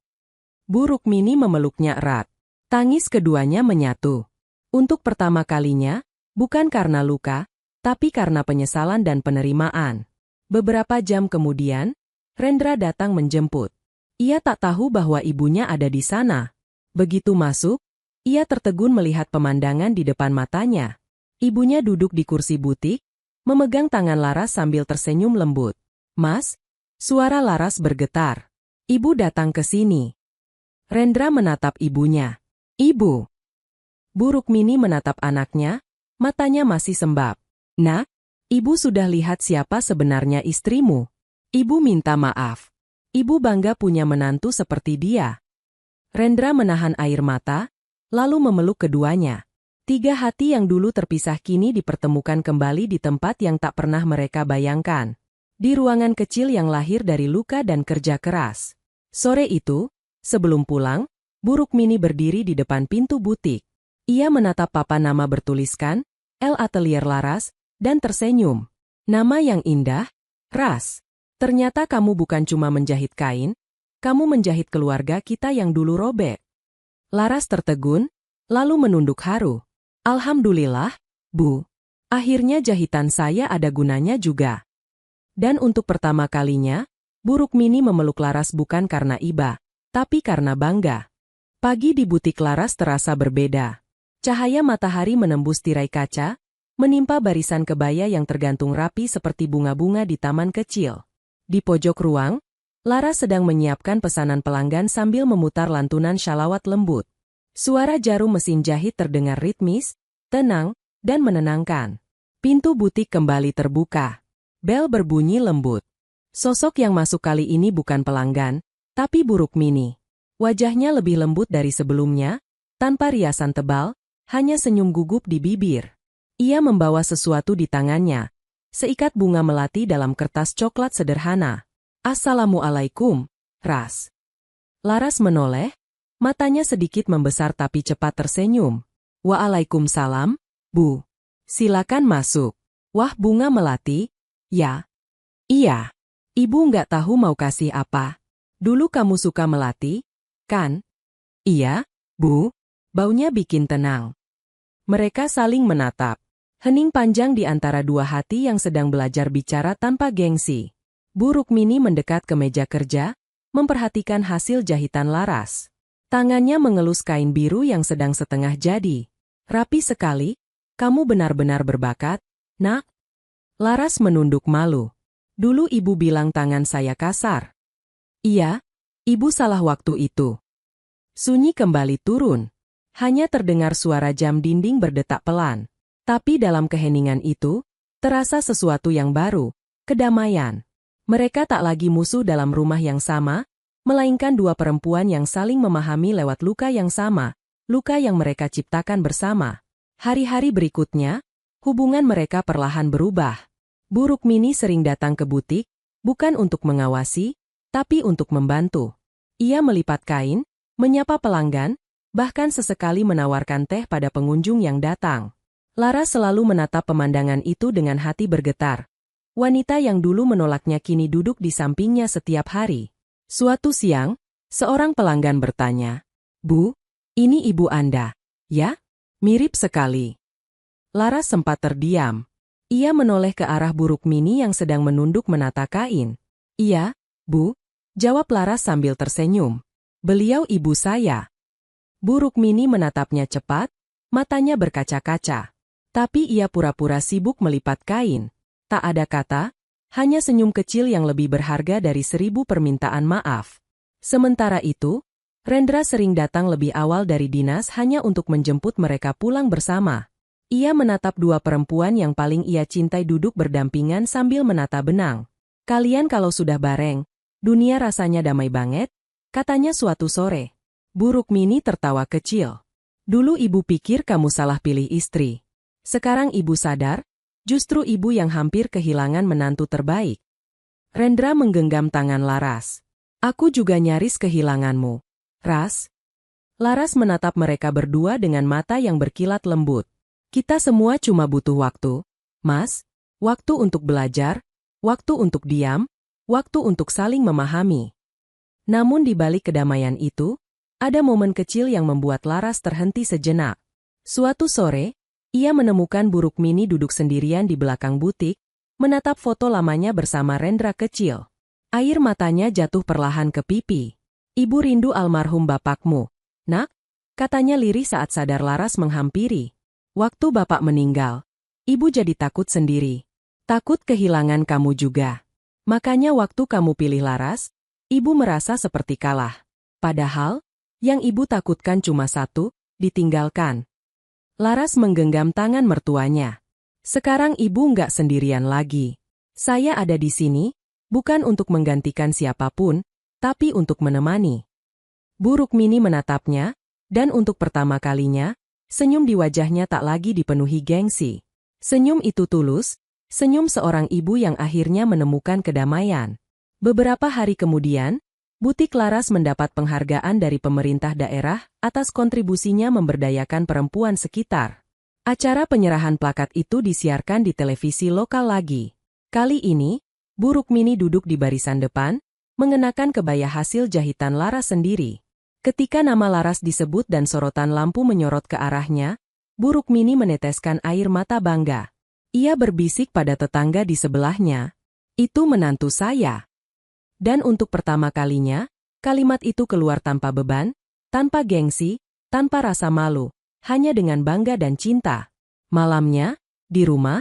Buruk Mini memeluknya erat. Tangis keduanya menyatu. Untuk pertama kalinya, bukan karena luka, tapi karena penyesalan dan penerimaan. Beberapa jam kemudian, Rendra datang menjemput. Ia tak tahu bahwa ibunya ada di sana. Begitu masuk, ia tertegun melihat pemandangan di depan matanya. Ibunya duduk di kursi butik, memegang tangan Laras sambil tersenyum lembut. Mas, suara Laras bergetar. Ibu datang ke sini. Rendra menatap ibunya. Ibu. Buruk Mini menatap anaknya, matanya masih sembab. Nak, ibu sudah lihat siapa sebenarnya istrimu. Ibu minta maaf. Ibu bangga punya menantu seperti dia. Rendra menahan air mata, lalu memeluk keduanya. Tiga hati yang dulu terpisah kini dipertemukan kembali di tempat yang tak pernah mereka bayangkan. Di ruangan kecil yang lahir dari luka dan kerja keras. Sore itu, sebelum pulang, Buruk Mini berdiri di depan pintu butik. Ia menatap papan nama bertuliskan, El Atelier Laras, dan tersenyum. Nama yang indah, Ras. Ternyata kamu bukan cuma menjahit kain, kamu menjahit keluarga kita yang dulu robek. Laras tertegun, lalu menunduk haru. Alhamdulillah, Bu. Akhirnya jahitan saya ada gunanya juga. Dan untuk pertama kalinya, Buruk Mini memeluk Laras bukan karena iba, tapi karena bangga. Pagi di butik Laras terasa berbeda. Cahaya matahari menembus tirai kaca, menimpa barisan kebaya yang tergantung rapi seperti bunga-bunga di taman kecil. Di pojok ruang, Laras sedang menyiapkan pesanan pelanggan sambil memutar lantunan syalawat lembut. Suara jarum mesin jahit terdengar ritmis, tenang, dan menenangkan. Pintu butik kembali terbuka. Bel berbunyi lembut. Sosok yang masuk kali ini bukan pelanggan, tapi Buruk Mini. Wajahnya lebih lembut dari sebelumnya, tanpa riasan tebal, hanya senyum gugup di bibir. Ia membawa sesuatu di tangannya. Seikat bunga melati dalam kertas coklat sederhana. Assalamualaikum, Ras. Laras menoleh, matanya sedikit membesar tapi cepat tersenyum. Waalaikumsalam, Bu. Silakan masuk. Wah, bunga melati? Ya. Iya. Ibu nggak tahu mau kasih apa. Dulu kamu suka melati, kan? Iya, Bu. Baunya bikin tenang. Mereka saling menatap. Hening panjang di antara dua hati yang sedang belajar bicara tanpa gengsi. Bu Rukmini mendekat ke meja kerja, memperhatikan hasil jahitan Laras. Tangannya mengelus kain biru yang sedang setengah jadi. Rapi sekali, kamu benar-benar berbakat, Nak. Laras menunduk malu. Dulu ibu bilang tangan saya kasar. Iya, ibu salah waktu itu. Sunyi kembali turun. Hanya terdengar suara jam dinding berdetak pelan. Tapi dalam keheningan itu, terasa sesuatu yang baru, kedamaian. Mereka tak lagi musuh dalam rumah yang sama, melainkan dua perempuan yang saling memahami lewat luka yang sama, luka yang mereka ciptakan bersama. Hari-hari berikutnya, hubungan mereka perlahan berubah. Bu Rukmini sering datang ke butik, bukan untuk mengawasi, tapi untuk membantu. Ia melipat kain, menyapa pelanggan, bahkan sesekali menawarkan teh pada pengunjung yang datang. Laras selalu menatap pemandangan itu dengan hati bergetar. Wanita yang dulu menolaknya kini duduk di sampingnya setiap hari. Suatu siang, seorang pelanggan bertanya, Bu, ini ibu Anda, ya? Mirip sekali. Laras sempat terdiam. Ia menoleh ke arah Bu Rukmini yang sedang menunduk menata kain. Iya, Bu, jawab Laras sambil tersenyum. Beliau ibu saya. Bu Rukmini menatapnya cepat, matanya berkaca-kaca. Tapi ia pura-pura sibuk melipat kain. Tak ada kata, hanya senyum kecil yang lebih berharga dari 1000 permintaan maaf. Sementara itu, Rendra sering datang lebih awal dari dinas hanya untuk menjemput mereka pulang bersama. Ia menatap dua perempuan yang paling ia cintai duduk berdampingan sambil menata benang. Kalian kalau sudah bareng, dunia rasanya damai banget, katanya suatu sore. Bu Rukmini tertawa kecil. Dulu ibu pikir kamu salah pilih istri. Sekarang ibu sadar, justru ibu yang hampir kehilangan menantu terbaik. Rendra menggenggam tangan Laras. Aku juga nyaris kehilanganmu, Ras. Laras menatap mereka berdua dengan mata yang berkilat lembut. Kita semua cuma butuh waktu, Mas. Waktu untuk belajar, waktu untuk diam, waktu untuk saling memahami. Namun di balik kedamaian itu, ada momen kecil yang membuat Laras terhenti sejenak. Suatu sore, ia menemukan Bu Rukmini duduk sendirian di belakang butik, menatap foto lamanya bersama Rendra kecil. Air matanya jatuh perlahan ke pipi. Ibu rindu almarhum bapakmu, Nak, katanya lirih saat sadar Laras menghampiri. Waktu bapak meninggal, ibu jadi takut sendiri. Takut kehilangan kamu juga. Makanya waktu kamu pilih Laras, ibu merasa seperti kalah. Padahal, yang ibu takutkan cuma satu, ditinggalkan. Laras menggenggam tangan mertuanya. Sekarang ibu nggak sendirian lagi. Saya ada di sini, bukan untuk menggantikan siapapun, tapi untuk menemani. Bu Rukmini menatapnya, dan untuk pertama kalinya, senyum di wajahnya tak lagi dipenuhi gengsi. Senyum itu tulus, senyum seorang ibu yang akhirnya menemukan kedamaian. Beberapa hari kemudian, butik Laras mendapat penghargaan dari pemerintah daerah atas kontribusinya memberdayakan perempuan sekitar. Acara penyerahan plakat itu disiarkan di televisi lokal lagi. Kali ini, Bu Rukmini duduk di barisan depan, mengenakan kebaya hasil jahitan Laras sendiri. Ketika nama Laras disebut dan sorotan lampu menyorot ke arahnya, Bu Rukmini meneteskan air mata bangga. Ia berbisik pada tetangga di sebelahnya, "Itu menantu saya." Dan untuk pertama kalinya, kalimat itu keluar tanpa beban, tanpa gengsi, tanpa rasa malu, hanya dengan bangga dan cinta. Malamnya, di rumah,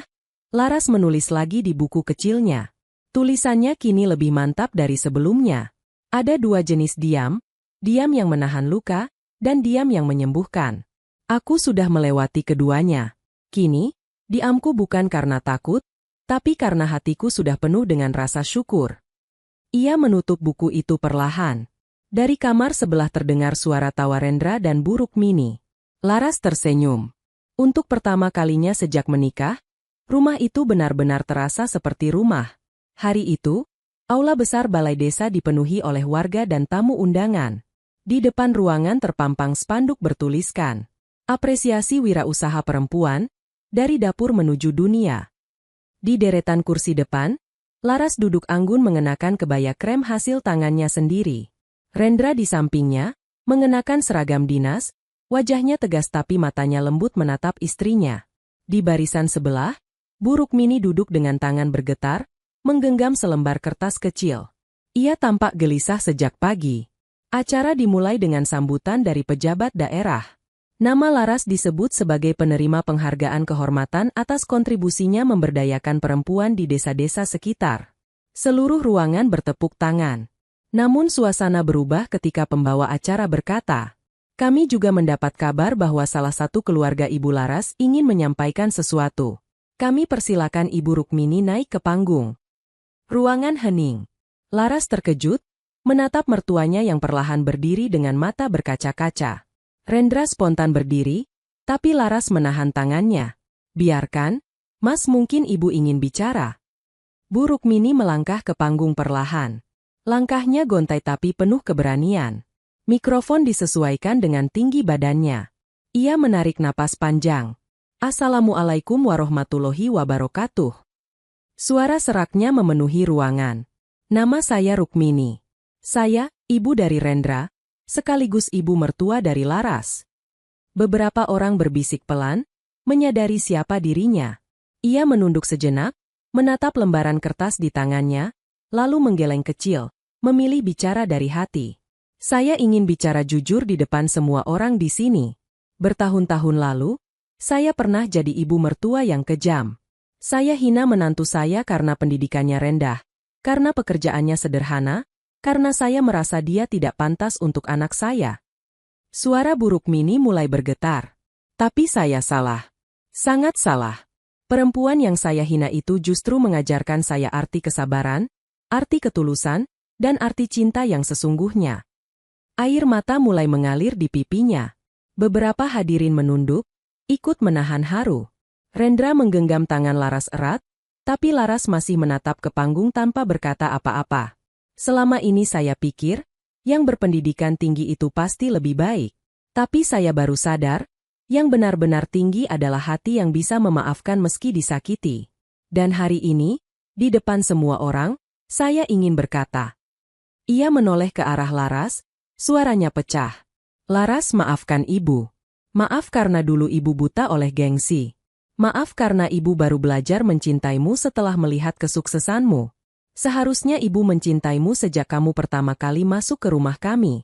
Laras menulis lagi di buku kecilnya. Tulisannya kini lebih mantap dari sebelumnya. Ada dua jenis diam, diam yang menahan luka, dan diam yang menyembuhkan. Aku sudah melewati keduanya. Kini, diamku bukan karena takut, tapi karena hatiku sudah penuh dengan rasa syukur. Ia menutup buku itu perlahan. Dari kamar sebelah terdengar suara tawa Rendra dan Bu Rukmini. Laras tersenyum. Untuk pertama kalinya sejak menikah, rumah itu benar-benar terasa seperti rumah. Hari itu, aula besar balai desa dipenuhi oleh warga dan tamu undangan. Di depan ruangan terpampang spanduk bertuliskan, "Apresiasi wirausaha perempuan, dari dapur menuju dunia." Di deretan kursi depan, Laras duduk anggun mengenakan kebaya krem hasil tangannya sendiri. Rendra di sampingnya, mengenakan seragam dinas, wajahnya tegas tapi matanya lembut menatap istrinya. Di barisan sebelah, Bu Rukmini duduk dengan tangan bergetar, menggenggam selembar kertas kecil. Ia tampak gelisah sejak pagi. Acara dimulai dengan sambutan dari pejabat daerah. Nama Laras disebut sebagai penerima penghargaan kehormatan atas kontribusinya memberdayakan perempuan di desa-desa sekitar. Seluruh ruangan bertepuk tangan. Namun suasana berubah ketika pembawa acara berkata, "Kami juga mendapat kabar bahwa salah satu keluarga Ibu Laras ingin menyampaikan sesuatu. Kami persilakan Ibu Rukmini naik ke panggung." Ruangan hening. Laras terkejut, menatap mertuanya yang perlahan berdiri dengan mata berkaca-kaca. Rendra spontan berdiri, tapi Laras menahan tangannya. "Biarkan, Mas, mungkin Ibu ingin bicara." Bu Rukmini melangkah ke panggung perlahan. Langkahnya gontai tapi penuh keberanian. Mikrofon disesuaikan dengan tinggi badannya. Ia menarik napas panjang. "Assalamualaikum warahmatullahi wabarakatuh." Suara seraknya memenuhi ruangan. "Nama saya Rukmini. Saya, ibu dari Rendra, sekaligus ibu mertua dari Laras." Beberapa orang berbisik pelan, menyadari siapa dirinya. Ia menunduk sejenak, menatap lembaran kertas di tangannya, lalu menggeleng kecil, memilih bicara dari hati. "Saya ingin bicara jujur di depan semua orang di sini. Bertahun-tahun lalu, saya pernah jadi ibu mertua yang kejam. Saya hina menantu saya karena pendidikannya rendah, karena pekerjaannya sederhana, karena saya merasa dia tidak pantas untuk anak saya." Suara Bu Rukmini mulai bergetar. "Tapi saya salah. Sangat salah. Perempuan yang saya hina itu justru mengajarkan saya arti kesabaran, arti ketulusan, dan arti cinta yang sesungguhnya." Air mata mulai mengalir di pipinya. Beberapa hadirin menunduk, ikut menahan haru. Rendra menggenggam tangan Laras erat, tapi Laras masih menatap ke panggung tanpa berkata apa-apa. "Selama ini saya pikir, yang berpendidikan tinggi itu pasti lebih baik. Tapi saya baru sadar, yang benar-benar tinggi adalah hati yang bisa memaafkan meski disakiti. Dan hari ini, di depan semua orang, saya ingin berkata." Ia menoleh ke arah Laras, suaranya pecah. "Laras, maafkan ibu. Maaf karena dulu ibu buta oleh gengsi. Maaf karena ibu baru belajar mencintaimu setelah melihat kesuksesanmu. Seharusnya ibu mencintaimu sejak kamu pertama kali masuk ke rumah kami."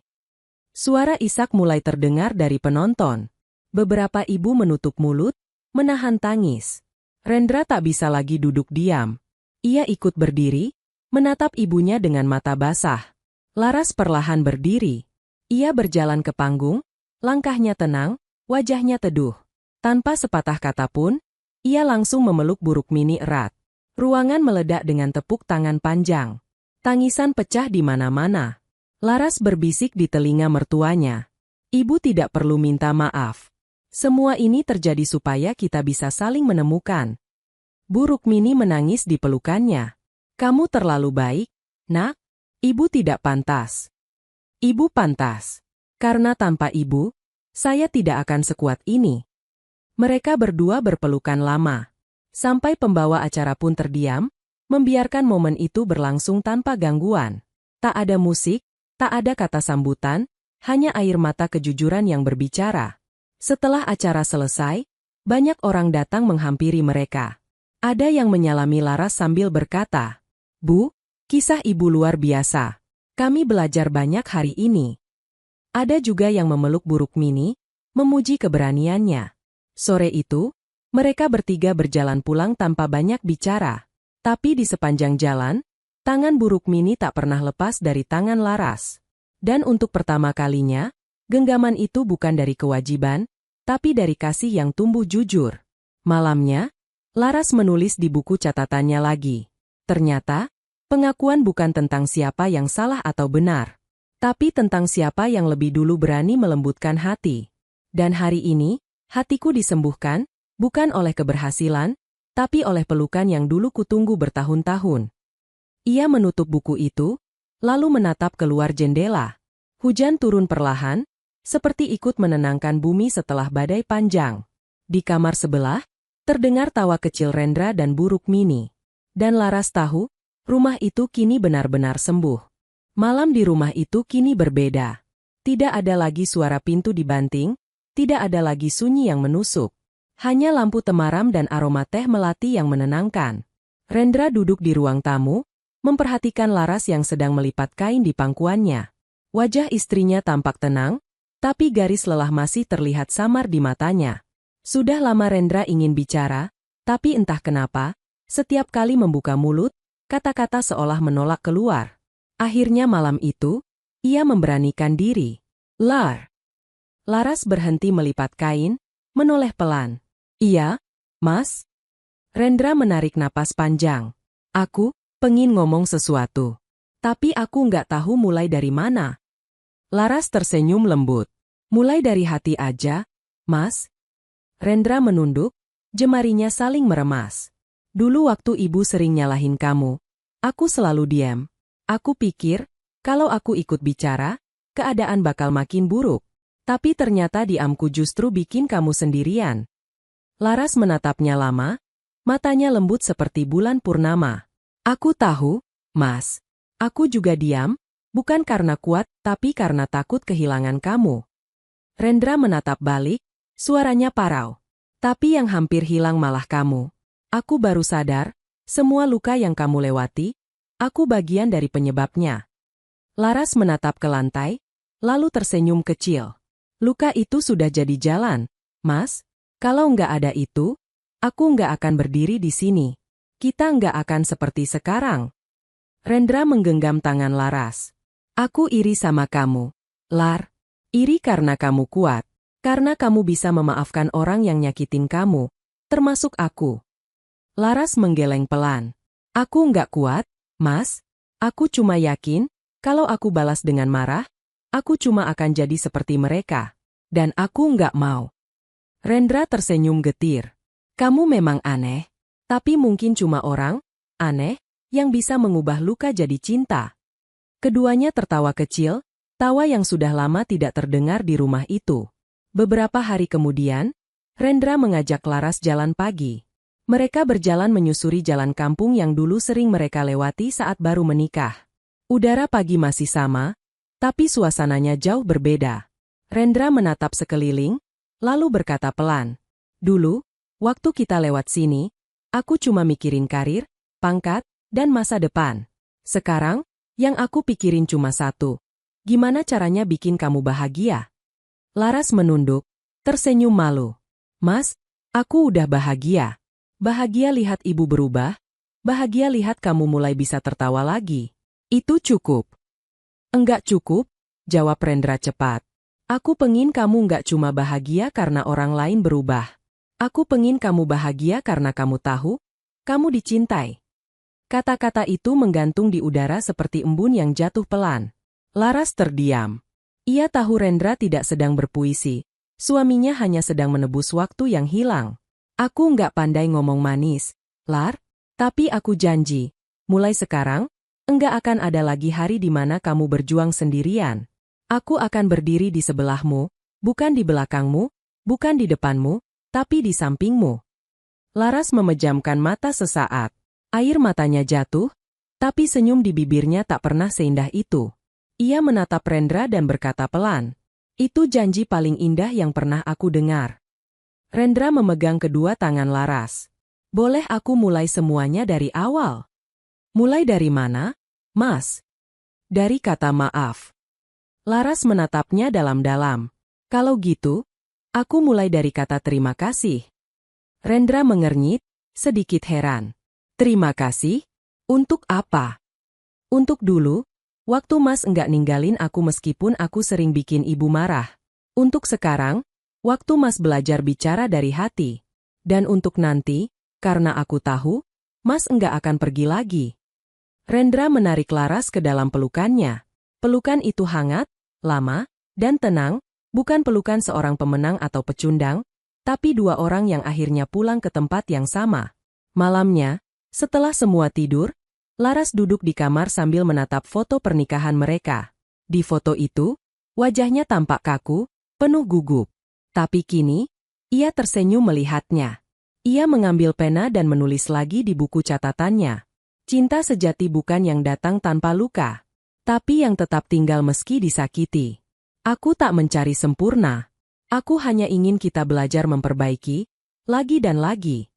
Suara isak mulai terdengar dari penonton. Beberapa ibu menutup mulut, menahan tangis. Rendra tak bisa lagi duduk diam. Ia ikut berdiri, menatap ibunya dengan mata basah. Laras perlahan berdiri. Ia berjalan ke panggung, langkahnya tenang, wajahnya teduh. Tanpa sepatah kata pun, ia langsung memeluk Bu Rukmini erat. Ruangan meledak dengan tepuk tangan panjang. Tangisan pecah di mana-mana. Laras berbisik di telinga mertuanya. "Ibu tidak perlu minta maaf. Semua ini terjadi supaya kita bisa saling menemukan." Bu Rukmini menangis di pelukannya. "Kamu terlalu baik, Nak. Ibu tidak pantas. Ibu pantas. Karena tanpa ibu, saya tidak akan sekuat ini." Mereka berdua berpelukan lama. Sampai pembawa acara pun terdiam, membiarkan momen itu berlangsung tanpa gangguan. Tak ada musik, tak ada kata sambutan, hanya air mata kejujuran yang berbicara. Setelah acara selesai, banyak orang datang menghampiri mereka. Ada yang menyalami Laras sambil berkata, "Bu, kisah ibu luar biasa. Kami belajar banyak hari ini." Ada juga yang memeluk Bu Rukmini, memuji keberaniannya. Sore itu, mereka bertiga berjalan pulang tanpa banyak bicara. Tapi di sepanjang jalan, tangan Bu Rukmini tak pernah lepas dari tangan Laras. Dan untuk pertama kalinya, genggaman itu bukan dari kewajiban, tapi dari kasih yang tumbuh jujur. Malamnya, Laras menulis di buku catatannya lagi. Ternyata, pengakuan bukan tentang siapa yang salah atau benar, tapi tentang siapa yang lebih dulu berani melembutkan hati. Dan hari ini, hatiku disembuhkan, bukan oleh keberhasilan, tapi oleh pelukan yang dulu kutunggu bertahun-tahun. Ia menutup buku itu, lalu menatap keluar jendela. Hujan turun perlahan, seperti ikut menenangkan bumi setelah badai panjang. Di kamar sebelah, Terdengar tawa kecil Rendra dan buruk Mini. Dan Laras tahu, rumah itu kini benar-benar sembuh. Malam di rumah itu kini berbeda. Tidak ada lagi suara pintu dibanting, tidak ada lagi sunyi yang menusuk. Hanya lampu temaram dan aroma teh melati yang menenangkan. Rendra duduk di ruang tamu, memperhatikan Laras yang sedang melipat kain di pangkuannya. Wajah istrinya tampak tenang, tapi garis lelah masih terlihat samar di matanya. Sudah lama Rendra ingin bicara, tapi entah kenapa, setiap kali membuka mulut, kata-kata seolah menolak keluar. Akhirnya malam itu, ia memberanikan diri. Laras berhenti melipat kain, menoleh pelan. Iya, Mas? Rendra menarik napas panjang. Aku pengen ngomong sesuatu. Tapi aku nggak tahu mulai dari mana. Laras tersenyum lembut. Mulai dari hati aja, Mas. Rendra menunduk, jemarinya saling meremas. Dulu waktu ibu sering nyalahin kamu, aku selalu diam. Aku pikir, kalau aku ikut bicara, keadaan bakal makin buruk. Tapi ternyata diamku justru bikin kamu sendirian. Laras menatapnya lama, matanya lembut seperti bulan purnama. Aku tahu, Mas. Aku juga diam, bukan karena kuat, tapi karena takut kehilangan kamu. Rendra menatap balik, suaranya parau. Tapi yang hampir hilang malah kamu. Aku baru sadar, semua luka yang kamu lewati, aku bagian dari penyebabnya. Laras menatap ke lantai, lalu tersenyum kecil. Luka itu sudah jadi jalan, Mas. Kalau nggak ada itu, aku nggak akan berdiri di sini. Kita nggak akan seperti sekarang. Rendra menggenggam tangan Laras. Aku iri sama kamu, Lar. Iri karena kamu kuat. Karena kamu bisa memaafkan orang yang nyakitin kamu, termasuk aku. Laras menggeleng pelan. Aku nggak kuat, Mas. Aku cuma yakin, kalau aku balas dengan marah, aku cuma akan jadi seperti mereka. Dan aku nggak mau. Rendra tersenyum getir. Kamu memang aneh, tapi mungkin cuma orang aneh yang bisa mengubah luka jadi cinta. Keduanya tertawa kecil, tawa yang sudah lama tidak terdengar di rumah itu. Beberapa hari kemudian, Rendra mengajak Laras jalan pagi. Mereka berjalan menyusuri jalan kampung yang dulu sering mereka lewati saat baru menikah. Udara pagi masih sama, tapi suasananya jauh berbeda. Rendra menatap sekeliling, lalu berkata pelan. Dulu, waktu kita lewat sini, aku cuma mikirin karir, pangkat, dan masa depan. Sekarang, yang aku pikirin cuma satu. Gimana caranya bikin kamu bahagia? Laras menunduk, tersenyum malu. Mas, aku udah bahagia. Bahagia lihat ibu berubah. Bahagia lihat kamu mulai bisa tertawa lagi. Itu cukup. Enggak cukup, jawab Rendra cepat. Aku pengin kamu enggak cuma bahagia karena orang lain berubah. Aku pengin kamu bahagia karena kamu tahu, kamu dicintai. Kata-kata itu menggantung di udara seperti embun yang jatuh pelan. Laras terdiam. Ia tahu Rendra tidak sedang berpuisi. Suaminya hanya sedang menebus waktu yang hilang. Aku nggak pandai ngomong manis, Lar, tapi aku janji, mulai sekarang, enggak akan ada lagi hari di mana kamu berjuang sendirian. Aku akan berdiri di sebelahmu, bukan di belakangmu, bukan di depanmu, tapi di sampingmu. Laras memejamkan mata sesaat. Air matanya jatuh, tapi senyum di bibirnya tak pernah seindah itu. Ia menatap Rendra dan berkata pelan, itu janji paling indah yang pernah aku dengar. Rendra memegang kedua tangan Laras. Boleh aku mulai semuanya dari awal? Mulai dari mana, Mas? Dari kata maaf. Laras menatapnya dalam-dalam. Kalau gitu, aku mulai dari kata terima kasih. Rendra mengernyit, sedikit heran. Terima kasih? Untuk apa? Untuk dulu, waktu Mas enggak ninggalin aku meskipun aku sering bikin ibu marah. Untuk sekarang, waktu Mas belajar bicara dari hati. Dan untuk nanti, karena aku tahu, Mas enggak akan pergi lagi. Rendra menarik Laras ke dalam pelukannya. Pelukan itu hangat, lama, dan tenang, bukan pelukan seorang pemenang atau pecundang, tapi dua orang yang akhirnya pulang ke tempat yang sama. Malamnya, setelah semua tidur, Laras duduk di kamar sambil menatap foto pernikahan mereka. Di foto itu, wajahnya tampak kaku, penuh gugup. Tapi kini, ia tersenyum melihatnya. Ia mengambil pena dan menulis lagi di buku catatannya. Cinta sejati bukan yang datang tanpa luka, tapi yang tetap tinggal meski disakiti. Aku tak mencari sempurna. Aku hanya ingin kita belajar memperbaiki, lagi dan lagi.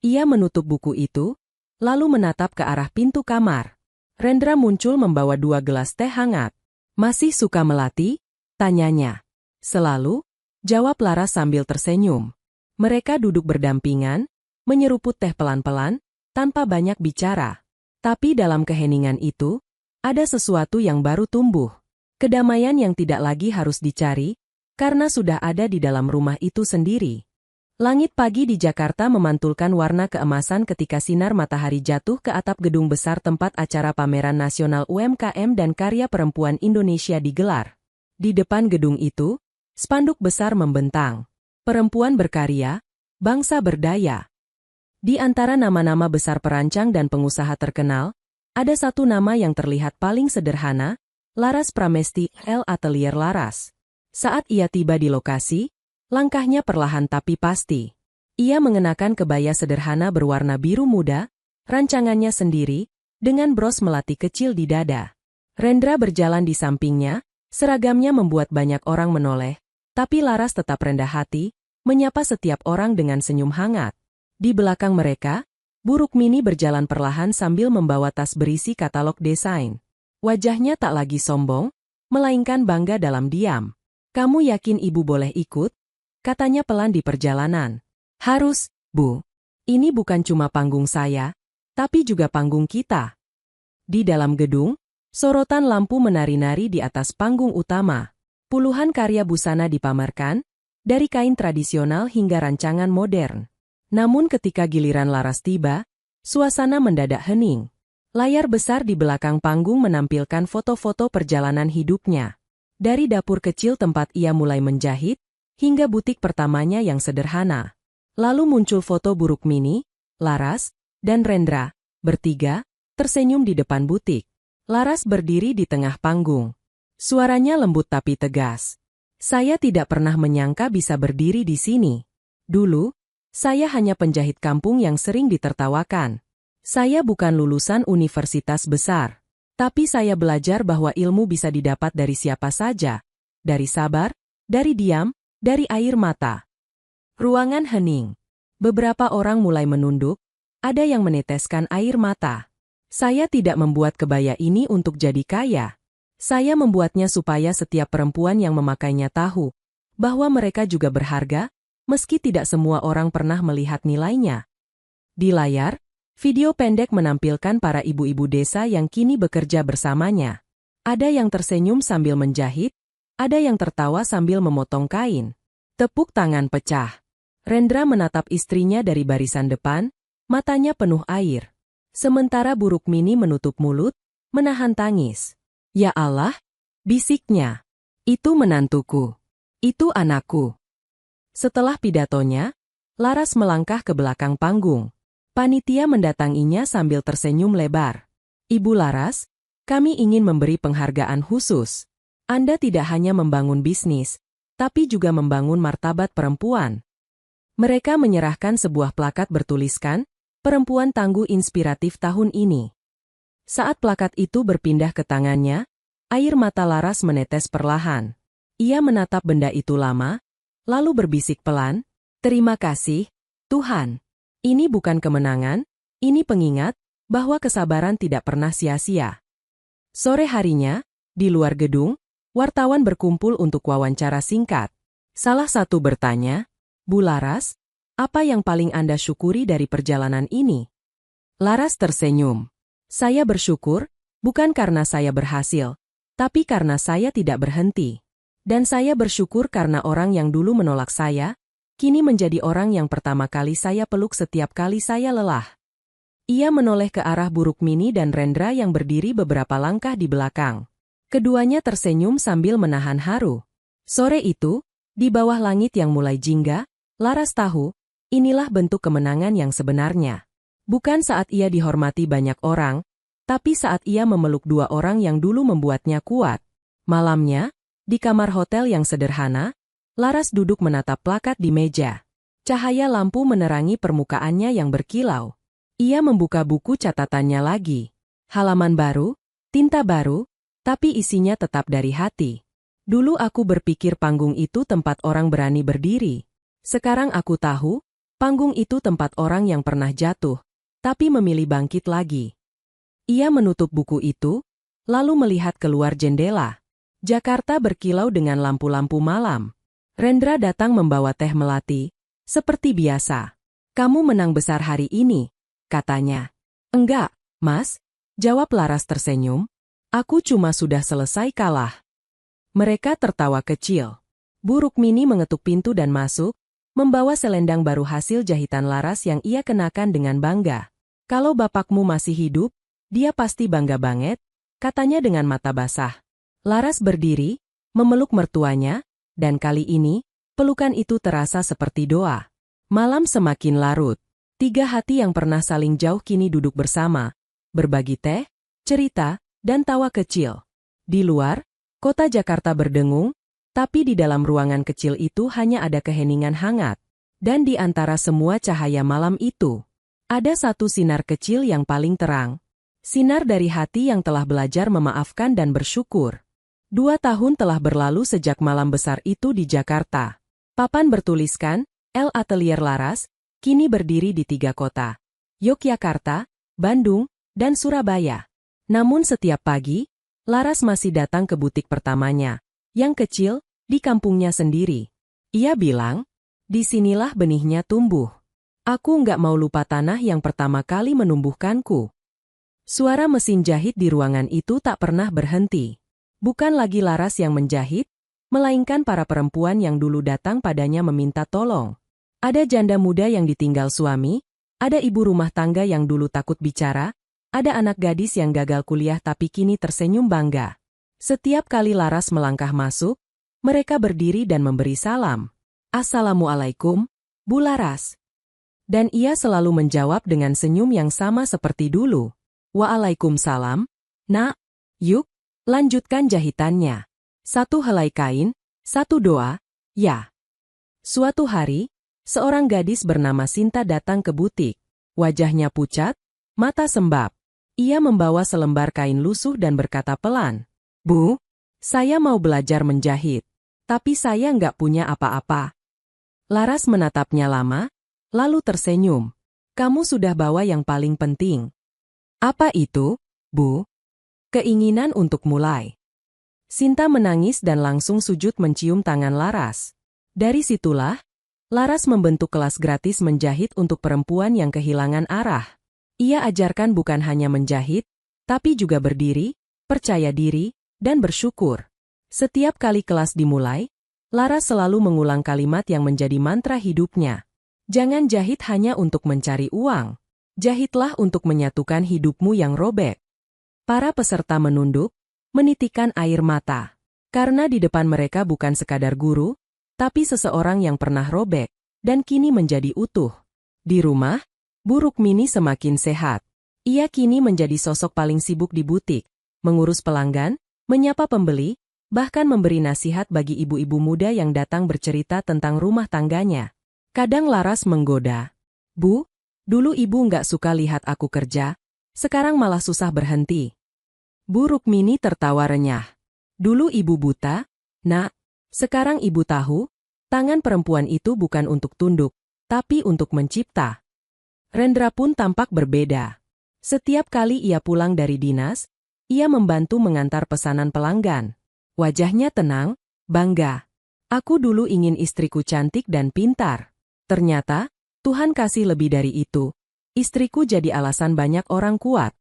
Ia menutup buku itu, lalu menatap ke arah pintu kamar. Rendra muncul membawa 2 gelas teh hangat. Masih suka melatih? Tanyanya. Selalu, jawab Laras sambil tersenyum. Mereka duduk berdampingan, menyeruput teh pelan-pelan, tanpa banyak bicara. Tapi dalam keheningan itu, ada sesuatu yang baru tumbuh. Kedamaian yang tidak lagi harus dicari, karena sudah ada di dalam rumah itu sendiri. Langit pagi di Jakarta memantulkan warna keemasan ketika sinar matahari jatuh ke atap gedung besar tempat acara Pameran Nasional UMKM dan Karya Perempuan Indonesia digelar. Di depan gedung itu, spanduk besar membentang. Perempuan berkarya, bangsa berdaya. Di antara nama-nama besar perancang dan pengusaha terkenal, ada satu nama yang terlihat paling sederhana, Laras Pramesti, L. Atelier Laras. Saat ia tiba di lokasi, langkahnya perlahan tapi pasti. Ia mengenakan kebaya sederhana berwarna biru muda, rancangannya sendiri, dengan bros melati kecil di dada. Rendra berjalan di sampingnya, seragamnya membuat banyak orang menoleh, tapi Laras tetap rendah hati, menyapa setiap orang dengan senyum hangat. Di belakang mereka, Buruk Mini berjalan perlahan sambil membawa tas berisi katalog desain. Wajahnya tak lagi sombong, melainkan bangga dalam diam. "Kamu yakin ibu boleh ikut?" katanya pelan di perjalanan. "Harus, Bu. Ini bukan cuma panggung saya, tapi juga panggung kita." Di dalam gedung, sorotan lampu menari-nari di atas panggung utama. Puluhan karya busana dipamerkan, dari kain tradisional hingga rancangan modern. Namun ketika giliran Laras tiba, suasana mendadak hening. Layar besar di belakang panggung menampilkan foto-foto perjalanan hidupnya. Dari dapur kecil tempat ia mulai menjahit, hingga butik pertamanya yang sederhana. Lalu muncul foto Buruk Mini, Laras, dan Rendra, bertiga, tersenyum di depan butik. Laras berdiri di tengah panggung. Suaranya lembut tapi tegas. "Saya tidak pernah menyangka bisa berdiri di sini. Dulu, saya hanya penjahit kampung yang sering ditertawakan. Saya bukan lulusan universitas besar. Tapi saya belajar bahwa ilmu bisa didapat dari siapa saja. Dari sabar, dari diam, dari air mata." Ruangan hening. Beberapa orang mulai menunduk, ada yang meneteskan air mata. "Saya tidak membuat kebaya ini untuk jadi kaya. Saya membuatnya supaya setiap perempuan yang memakainya tahu bahwa mereka juga berharga, meski tidak semua orang pernah melihat nilainya." Di layar, video pendek menampilkan para ibu-ibu desa yang kini bekerja bersamanya. Ada yang tersenyum sambil menjahit, ada yang tertawa sambil memotong kain. Tepuk tangan pecah. Rendra menatap istrinya dari barisan depan, matanya penuh air. Sementara Buruk Mini menutup mulut, menahan tangis. "Ya Allah," bisiknya. "Itu menantuku. Itu anakku." Setelah pidatonya, Laras melangkah ke belakang panggung. Panitia mendatanginya sambil tersenyum lebar. "Ibu Laras, kami ingin memberi penghargaan khusus. Anda tidak hanya membangun bisnis, tapi juga membangun martabat perempuan." Mereka menyerahkan sebuah plakat bertuliskan, "Perempuan Tangguh Inspiratif Tahun Ini." Saat plakat itu berpindah ke tangannya, air mata Laras menetes perlahan. Ia menatap benda itu lama, lalu berbisik pelan, "Terima kasih, Tuhan. Ini bukan kemenangan, ini pengingat bahwa kesabaran tidak pernah sia-sia." Sore harinya, di luar gedung, wartawan berkumpul untuk wawancara singkat. Salah satu bertanya, "Bu Laras, apa yang paling Anda syukuri dari perjalanan ini?" Laras tersenyum. "Saya bersyukur, bukan karena saya berhasil, tapi karena saya tidak berhenti. Dan saya bersyukur karena orang yang dulu menolak saya, kini menjadi orang yang pertama kali saya peluk setiap kali saya lelah." Ia menoleh ke arah Buruk Mini dan Rendra yang berdiri beberapa langkah di belakang. Keduanya tersenyum sambil menahan haru. Sore itu, di bawah langit yang mulai jingga, Laras tahu, inilah bentuk kemenangan yang sebenarnya. Bukan saat ia dihormati banyak orang, tapi saat ia memeluk 2 orang yang dulu membuatnya kuat. Malamnya, di kamar hotel yang sederhana, Laras duduk menatap plakat di meja. Cahaya lampu menerangi permukaannya yang berkilau. Ia membuka buku catatannya lagi. Halaman baru, tinta baru, tapi isinya tetap dari hati. Dulu aku berpikir panggung itu tempat orang berani berdiri. Sekarang aku tahu, panggung itu tempat orang yang pernah jatuh, tapi memilih bangkit lagi. Ia menutup buku itu, lalu melihat keluar jendela. Jakarta berkilau dengan lampu-lampu malam. Rendra datang membawa teh melati, seperti biasa. "Kamu menang besar hari ini," katanya. "Enggak, Mas," jawab Laras tersenyum. "Aku cuma sudah selesai kalah." Mereka tertawa kecil. Bu Rukmini mengetuk pintu dan masuk, membawa selendang baru hasil jahitan Laras yang ia kenakan dengan bangga. "Kalau bapakmu masih hidup, dia pasti bangga banget," katanya dengan mata basah. Laras berdiri, memeluk mertuanya, dan kali ini, pelukan itu terasa seperti doa. Malam semakin larut. 3 hati yang pernah saling jauh kini duduk bersama, berbagi teh, cerita, dan tawa kecil. Di luar, kota Jakarta berdengung, tapi di dalam ruangan kecil itu hanya ada keheningan hangat. Dan di antara semua cahaya malam itu, ada satu sinar kecil yang paling terang. Sinar dari hati yang telah belajar memaafkan dan bersyukur. 2 tahun telah berlalu sejak malam besar itu di Jakarta. Papan bertuliskan, El Atelier Laras, kini berdiri di 3 kota. Yogyakarta, Bandung, dan Surabaya. Namun setiap pagi, Laras masih datang ke butik pertamanya, yang kecil, di kampungnya sendiri. Ia bilang, "Disinilah benihnya tumbuh. Aku nggak mau lupa tanah yang pertama kali menumbuhkanku." Suara mesin jahit di ruangan itu tak pernah berhenti. Bukan lagi Laras yang menjahit, melainkan para perempuan yang dulu datang padanya meminta tolong. Ada janda muda yang ditinggal suami, ada ibu rumah tangga yang dulu takut bicara, ada anak gadis yang gagal kuliah tapi kini tersenyum bangga. Setiap kali Laras melangkah masuk, mereka berdiri dan memberi salam. "Assalamualaikum, Bu Laras." Dan ia selalu menjawab dengan senyum yang sama seperti dulu. "Waalaikumsalam, Nak. Yuk, lanjutkan jahitannya. 1 helai kain, 1 doa, ya." Suatu hari, seorang gadis bernama Sinta datang ke butik. Wajahnya pucat, mata sembab. Ia membawa selembar kain lusuh dan berkata pelan, "Bu, saya mau belajar menjahit. Tapi saya nggak punya apa-apa." Laras menatapnya lama, lalu tersenyum. "Kamu sudah bawa yang paling penting." "Apa itu, Bu?" "Keinginan untuk mulai." Sinta menangis dan langsung sujud mencium tangan Laras. Dari situlah, Laras membentuk kelas gratis menjahit untuk perempuan yang kehilangan arah. Ia ajarkan bukan hanya menjahit, tapi juga berdiri, percaya diri, dan bersyukur. Setiap kali kelas dimulai, Laras selalu mengulang kalimat yang menjadi mantra hidupnya. "Jangan jahit hanya untuk mencari uang. Jahitlah untuk menyatukan hidupmu yang robek." Para peserta menunduk, menitikkan air mata. Karena di depan mereka bukan sekadar guru, tapi seseorang yang pernah robek, dan kini menjadi utuh. Di rumah, Bu Rukmini semakin sehat. Ia kini menjadi sosok paling sibuk di butik, mengurus pelanggan, menyapa pembeli, bahkan memberi nasihat bagi ibu-ibu muda yang datang bercerita tentang rumah tangganya. Kadang Laras menggoda, "Bu, dulu ibu nggak suka lihat aku kerja, sekarang malah susah berhenti." Bu Rukmini tertawa renyah. "Dulu ibu buta, Nak. Sekarang ibu tahu, tangan perempuan itu bukan untuk tunduk, tapi untuk mencipta." Rendra pun tampak berbeda. Setiap kali ia pulang dari dinas, ia membantu mengantar pesanan pelanggan. Wajahnya tenang, bangga. "Aku dulu ingin istriku cantik dan pintar. Ternyata, Tuhan kasih lebih dari itu. Istriku jadi alasan banyak orang kuat."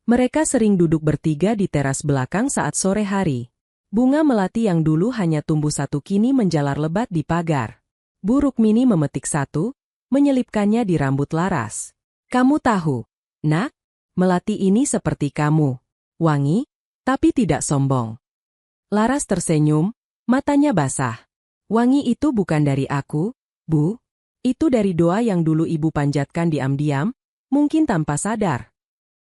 Mereka sering duduk bertiga di teras belakang saat sore hari. Bunga melati yang dulu hanya tumbuh 1 kini menjalar lebat di pagar. Bu Rukmini memetik 1, menyelipkannya di rambut Laras. "Kamu tahu, Nak, melati ini seperti kamu. Wangi, tapi tidak sombong." Laras tersenyum, matanya basah. "Wangi itu bukan dari aku, Bu. Itu dari doa yang dulu ibu panjatkan diam-diam, mungkin tanpa sadar."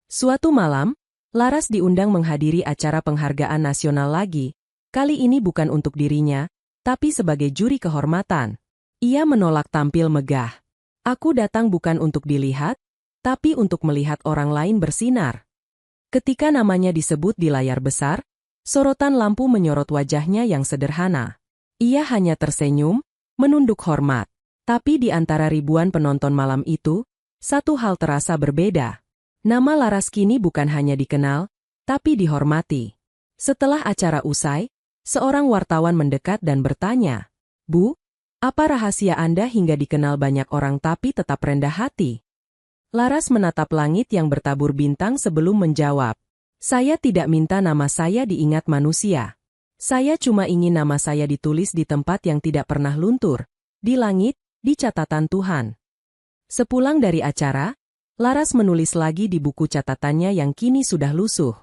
Suatu malam, Laras diundang menghadiri acara penghargaan nasional lagi, kali ini bukan untuk dirinya, tapi sebagai juri kehormatan. Ia menolak tampil megah. Aku datang bukan untuk dilihat, tapi untuk melihat orang lain bersinar. Ketika namanya disebut di layar besar, sorotan lampu menyorot wajahnya yang sederhana. Ia hanya tersenyum, menunduk hormat. Tapi di antara ribuan penonton malam itu, satu hal terasa berbeda. Nama Laras kini bukan hanya dikenal, tapi dihormati. Setelah acara usai, seorang wartawan mendekat dan bertanya, "Bu, apa rahasia Anda hingga dikenal banyak orang tapi tetap rendah hati?" Laras menatap langit yang bertabur bintang sebelum menjawab, "Saya tidak minta nama saya diingat manusia. Saya cuma ingin nama saya ditulis di tempat yang tidak pernah luntur, di langit, di catatan Tuhan." Sepulang dari acara, Laras menulis lagi di buku catatannya yang kini sudah lusuh.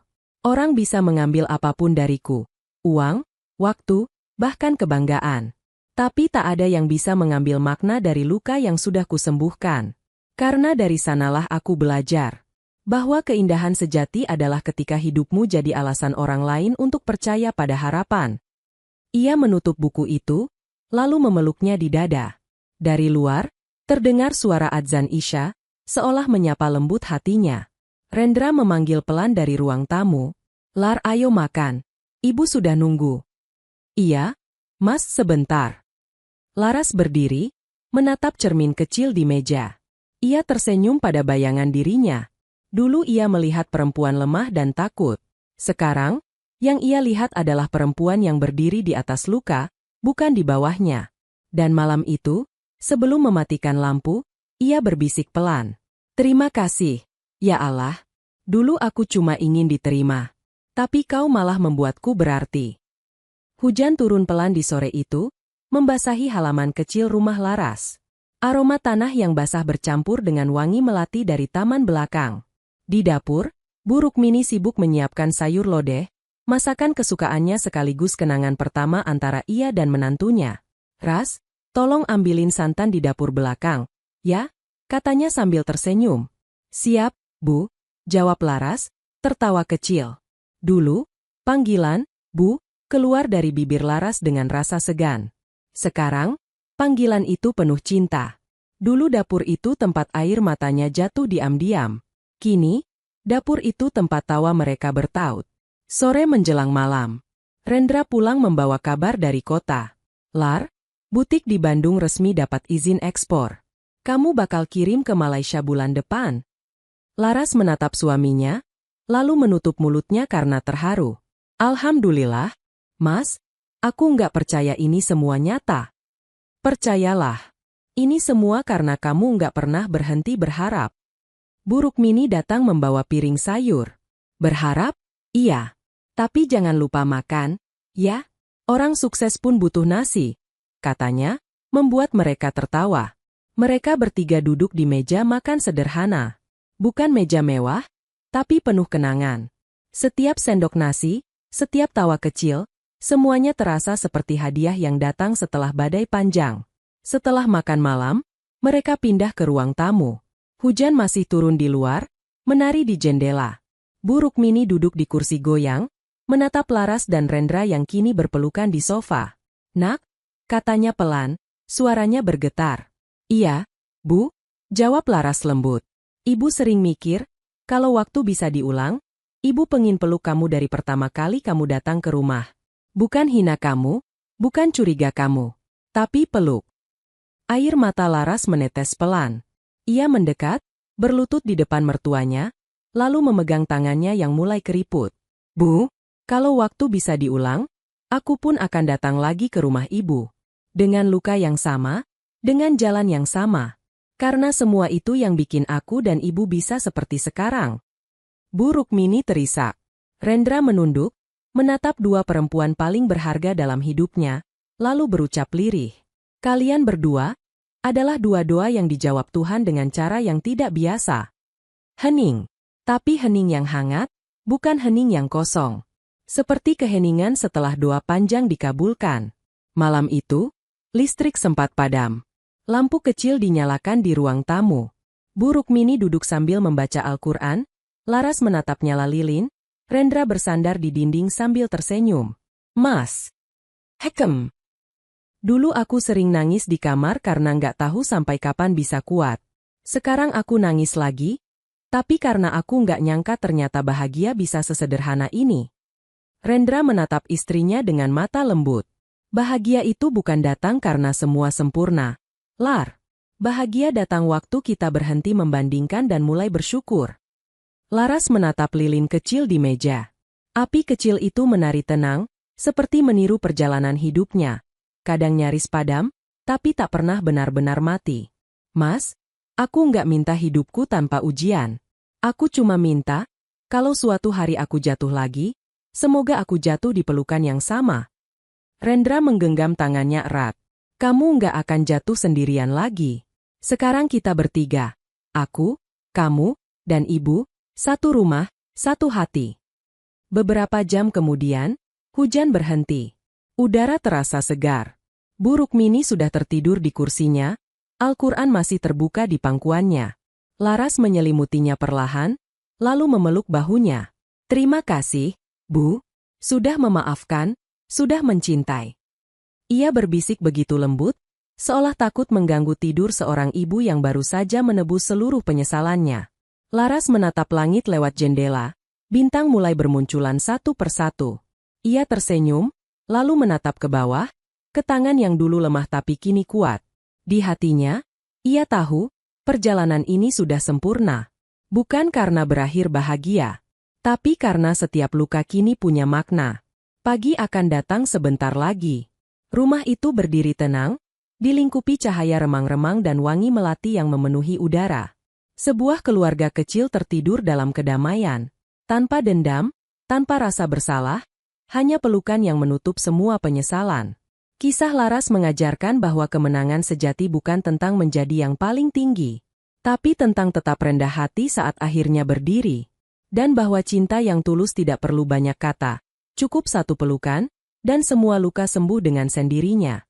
"Orang bisa mengambil apapun dariku. Uang, waktu, bahkan kebanggaan. Tapi tak ada yang bisa mengambil makna dari luka yang sudah kusembuhkan. Karena dari sanalah aku belajar bahwa keindahan sejati adalah ketika hidupmu jadi alasan orang lain untuk percaya pada harapan." Ia menutup buku itu, lalu memeluknya di dada. Dari luar, terdengar suara adzan Isya, seolah menyapa lembut hatinya. Rendra memanggil pelan dari ruang tamu. "Lar, ayo makan. Ibu sudah nunggu." "Iya, Mas, sebentar." Laras berdiri, menatap cermin kecil di meja. Ia tersenyum pada bayangan dirinya. Dulu ia melihat perempuan lemah dan takut. Sekarang, yang ia lihat adalah perempuan yang berdiri di atas luka, bukan di bawahnya. Dan malam itu, sebelum mematikan lampu, ia berbisik pelan, "Terima kasih, ya Allah. Dulu aku cuma ingin diterima. Tapi kau malah membuatku berarti." Hujan turun pelan di sore itu, membasahi halaman kecil rumah Laras. Aroma tanah yang basah bercampur dengan wangi melati dari taman belakang. Di dapur, Bu Rukmini sibuk menyiapkan sayur lodeh, masakan kesukaannya sekaligus kenangan pertama antara ia dan menantunya. "Ras, tolong ambilin santan di dapur belakang, ya?" katanya sambil tersenyum. "Siap, Bu," jawab Laras, tertawa kecil. Dulu, panggilan, "Bu," keluar dari bibir Laras dengan rasa segan. Sekarang, panggilan itu penuh cinta. Dulu dapur itu tempat air matanya jatuh diam-diam. Kini, dapur itu tempat tawa mereka bertaut. Sore menjelang malam, Rendra pulang membawa kabar dari kota. "Lar, butik di Bandung resmi dapat izin ekspor. Kamu bakal kirim ke Malaysia bulan depan." Laras menatap suaminya, lalu menutup mulutnya karena terharu. "Alhamdulillah, Mas, aku nggak percaya ini semua nyata." "Percayalah, ini semua karena kamu nggak pernah berhenti berharap." Bu Rukmini datang membawa piring sayur. "Berharap? Iya. Tapi jangan lupa makan, ya? Orang sukses pun butuh nasi," katanya, membuat mereka tertawa. Mereka bertiga duduk di meja makan sederhana. Bukan meja mewah, tapi penuh kenangan. Setiap sendok nasi, setiap tawa kecil, semuanya terasa seperti hadiah yang datang setelah badai panjang. Setelah makan malam, mereka pindah ke ruang tamu. Hujan masih turun di luar, menari di jendela. Bu Rukmini duduk di kursi goyang, menatap Laras dan Rendra yang kini berpelukan di sofa. "Nak," katanya pelan, suaranya bergetar. "Iya, Bu," jawab Laras lembut. "Ibu sering mikir, kalau waktu bisa diulang, Ibu pengin peluk kamu dari pertama kali kamu datang ke rumah. Bukan hina kamu, bukan curiga kamu, tapi peluk." Air mata Laras menetes pelan. Ia mendekat, berlutut di depan mertuanya, lalu memegang tangannya yang mulai keriput. "Bu, kalau waktu bisa diulang, aku pun akan datang lagi ke rumah Ibu. Dengan luka yang sama, dengan jalan yang sama. Karena semua itu yang bikin aku dan Ibu bisa seperti sekarang." Bu Rukmini terisak. Rendra menunduk, menatap dua perempuan paling berharga dalam hidupnya, lalu berucap lirih, "Kalian berdua adalah dua doa yang dijawab Tuhan dengan cara yang tidak biasa." Hening. Tapi hening yang hangat, bukan hening yang kosong. Seperti keheningan setelah doa panjang dikabulkan. Malam itu, listrik sempat padam. Lampu kecil dinyalakan di ruang tamu. Bu Rukmini duduk sambil membaca Al-Quran, Laras menatap nyala lilin, Rendra bersandar di dinding sambil tersenyum. "Mas." "Hekem." Dulu aku sering nangis di kamar karena nggak tahu sampai kapan bisa kuat. Sekarang aku nangis lagi, tapi karena aku nggak nyangka ternyata bahagia bisa sesederhana ini. Rendra menatap istrinya dengan mata lembut. Bahagia itu bukan datang karena semua sempurna. Lar, bahagia datang waktu kita berhenti membandingkan dan mulai bersyukur. Laras menatap lilin kecil di meja. Api kecil itu menari tenang, seperti meniru perjalanan hidupnya. Kadang nyaris padam, tapi tak pernah benar-benar mati. Mas, aku nggak minta hidupku tanpa ujian. Aku cuma minta, kalau suatu hari aku jatuh lagi, semoga aku jatuh di pelukan yang sama. Rendra menggenggam tangannya erat. Kamu nggak akan jatuh sendirian lagi. Sekarang kita bertiga. Aku, kamu, dan ibu, satu rumah, satu hati. Beberapa jam kemudian, hujan berhenti. Udara terasa segar. Bu Rukmini sudah tertidur di kursinya, Al-Quran masih terbuka di pangkuannya. Laras menyelimutinya perlahan, lalu memeluk bahunya. Terima kasih, Bu. Sudah memaafkan, sudah mencintai. Ia berbisik begitu lembut, seolah takut mengganggu tidur seorang ibu yang baru saja menebus seluruh penyesalannya. Laras menatap langit lewat jendela, bintang mulai bermunculan satu persatu. Ia tersenyum, lalu menatap ke bawah, ke tangan yang dulu lemah tapi kini kuat. Di hatinya, ia tahu, perjalanan ini sudah sempurna. Bukan karena berakhir bahagia, tapi karena setiap luka kini punya makna. Pagi akan datang sebentar lagi. Rumah itu berdiri tenang, dilingkupi cahaya remang-remang dan wangi melati yang memenuhi udara. Sebuah keluarga kecil tertidur dalam kedamaian. Tanpa dendam, tanpa rasa bersalah, hanya pelukan yang menutup semua penyesalan. Kisah Laras mengajarkan bahwa kemenangan sejati bukan tentang menjadi yang paling tinggi, tapi tentang tetap rendah hati saat akhirnya berdiri. Dan bahwa cinta yang tulus tidak perlu banyak kata, cukup satu pelukan, dan semua luka sembuh dengan sendirinya.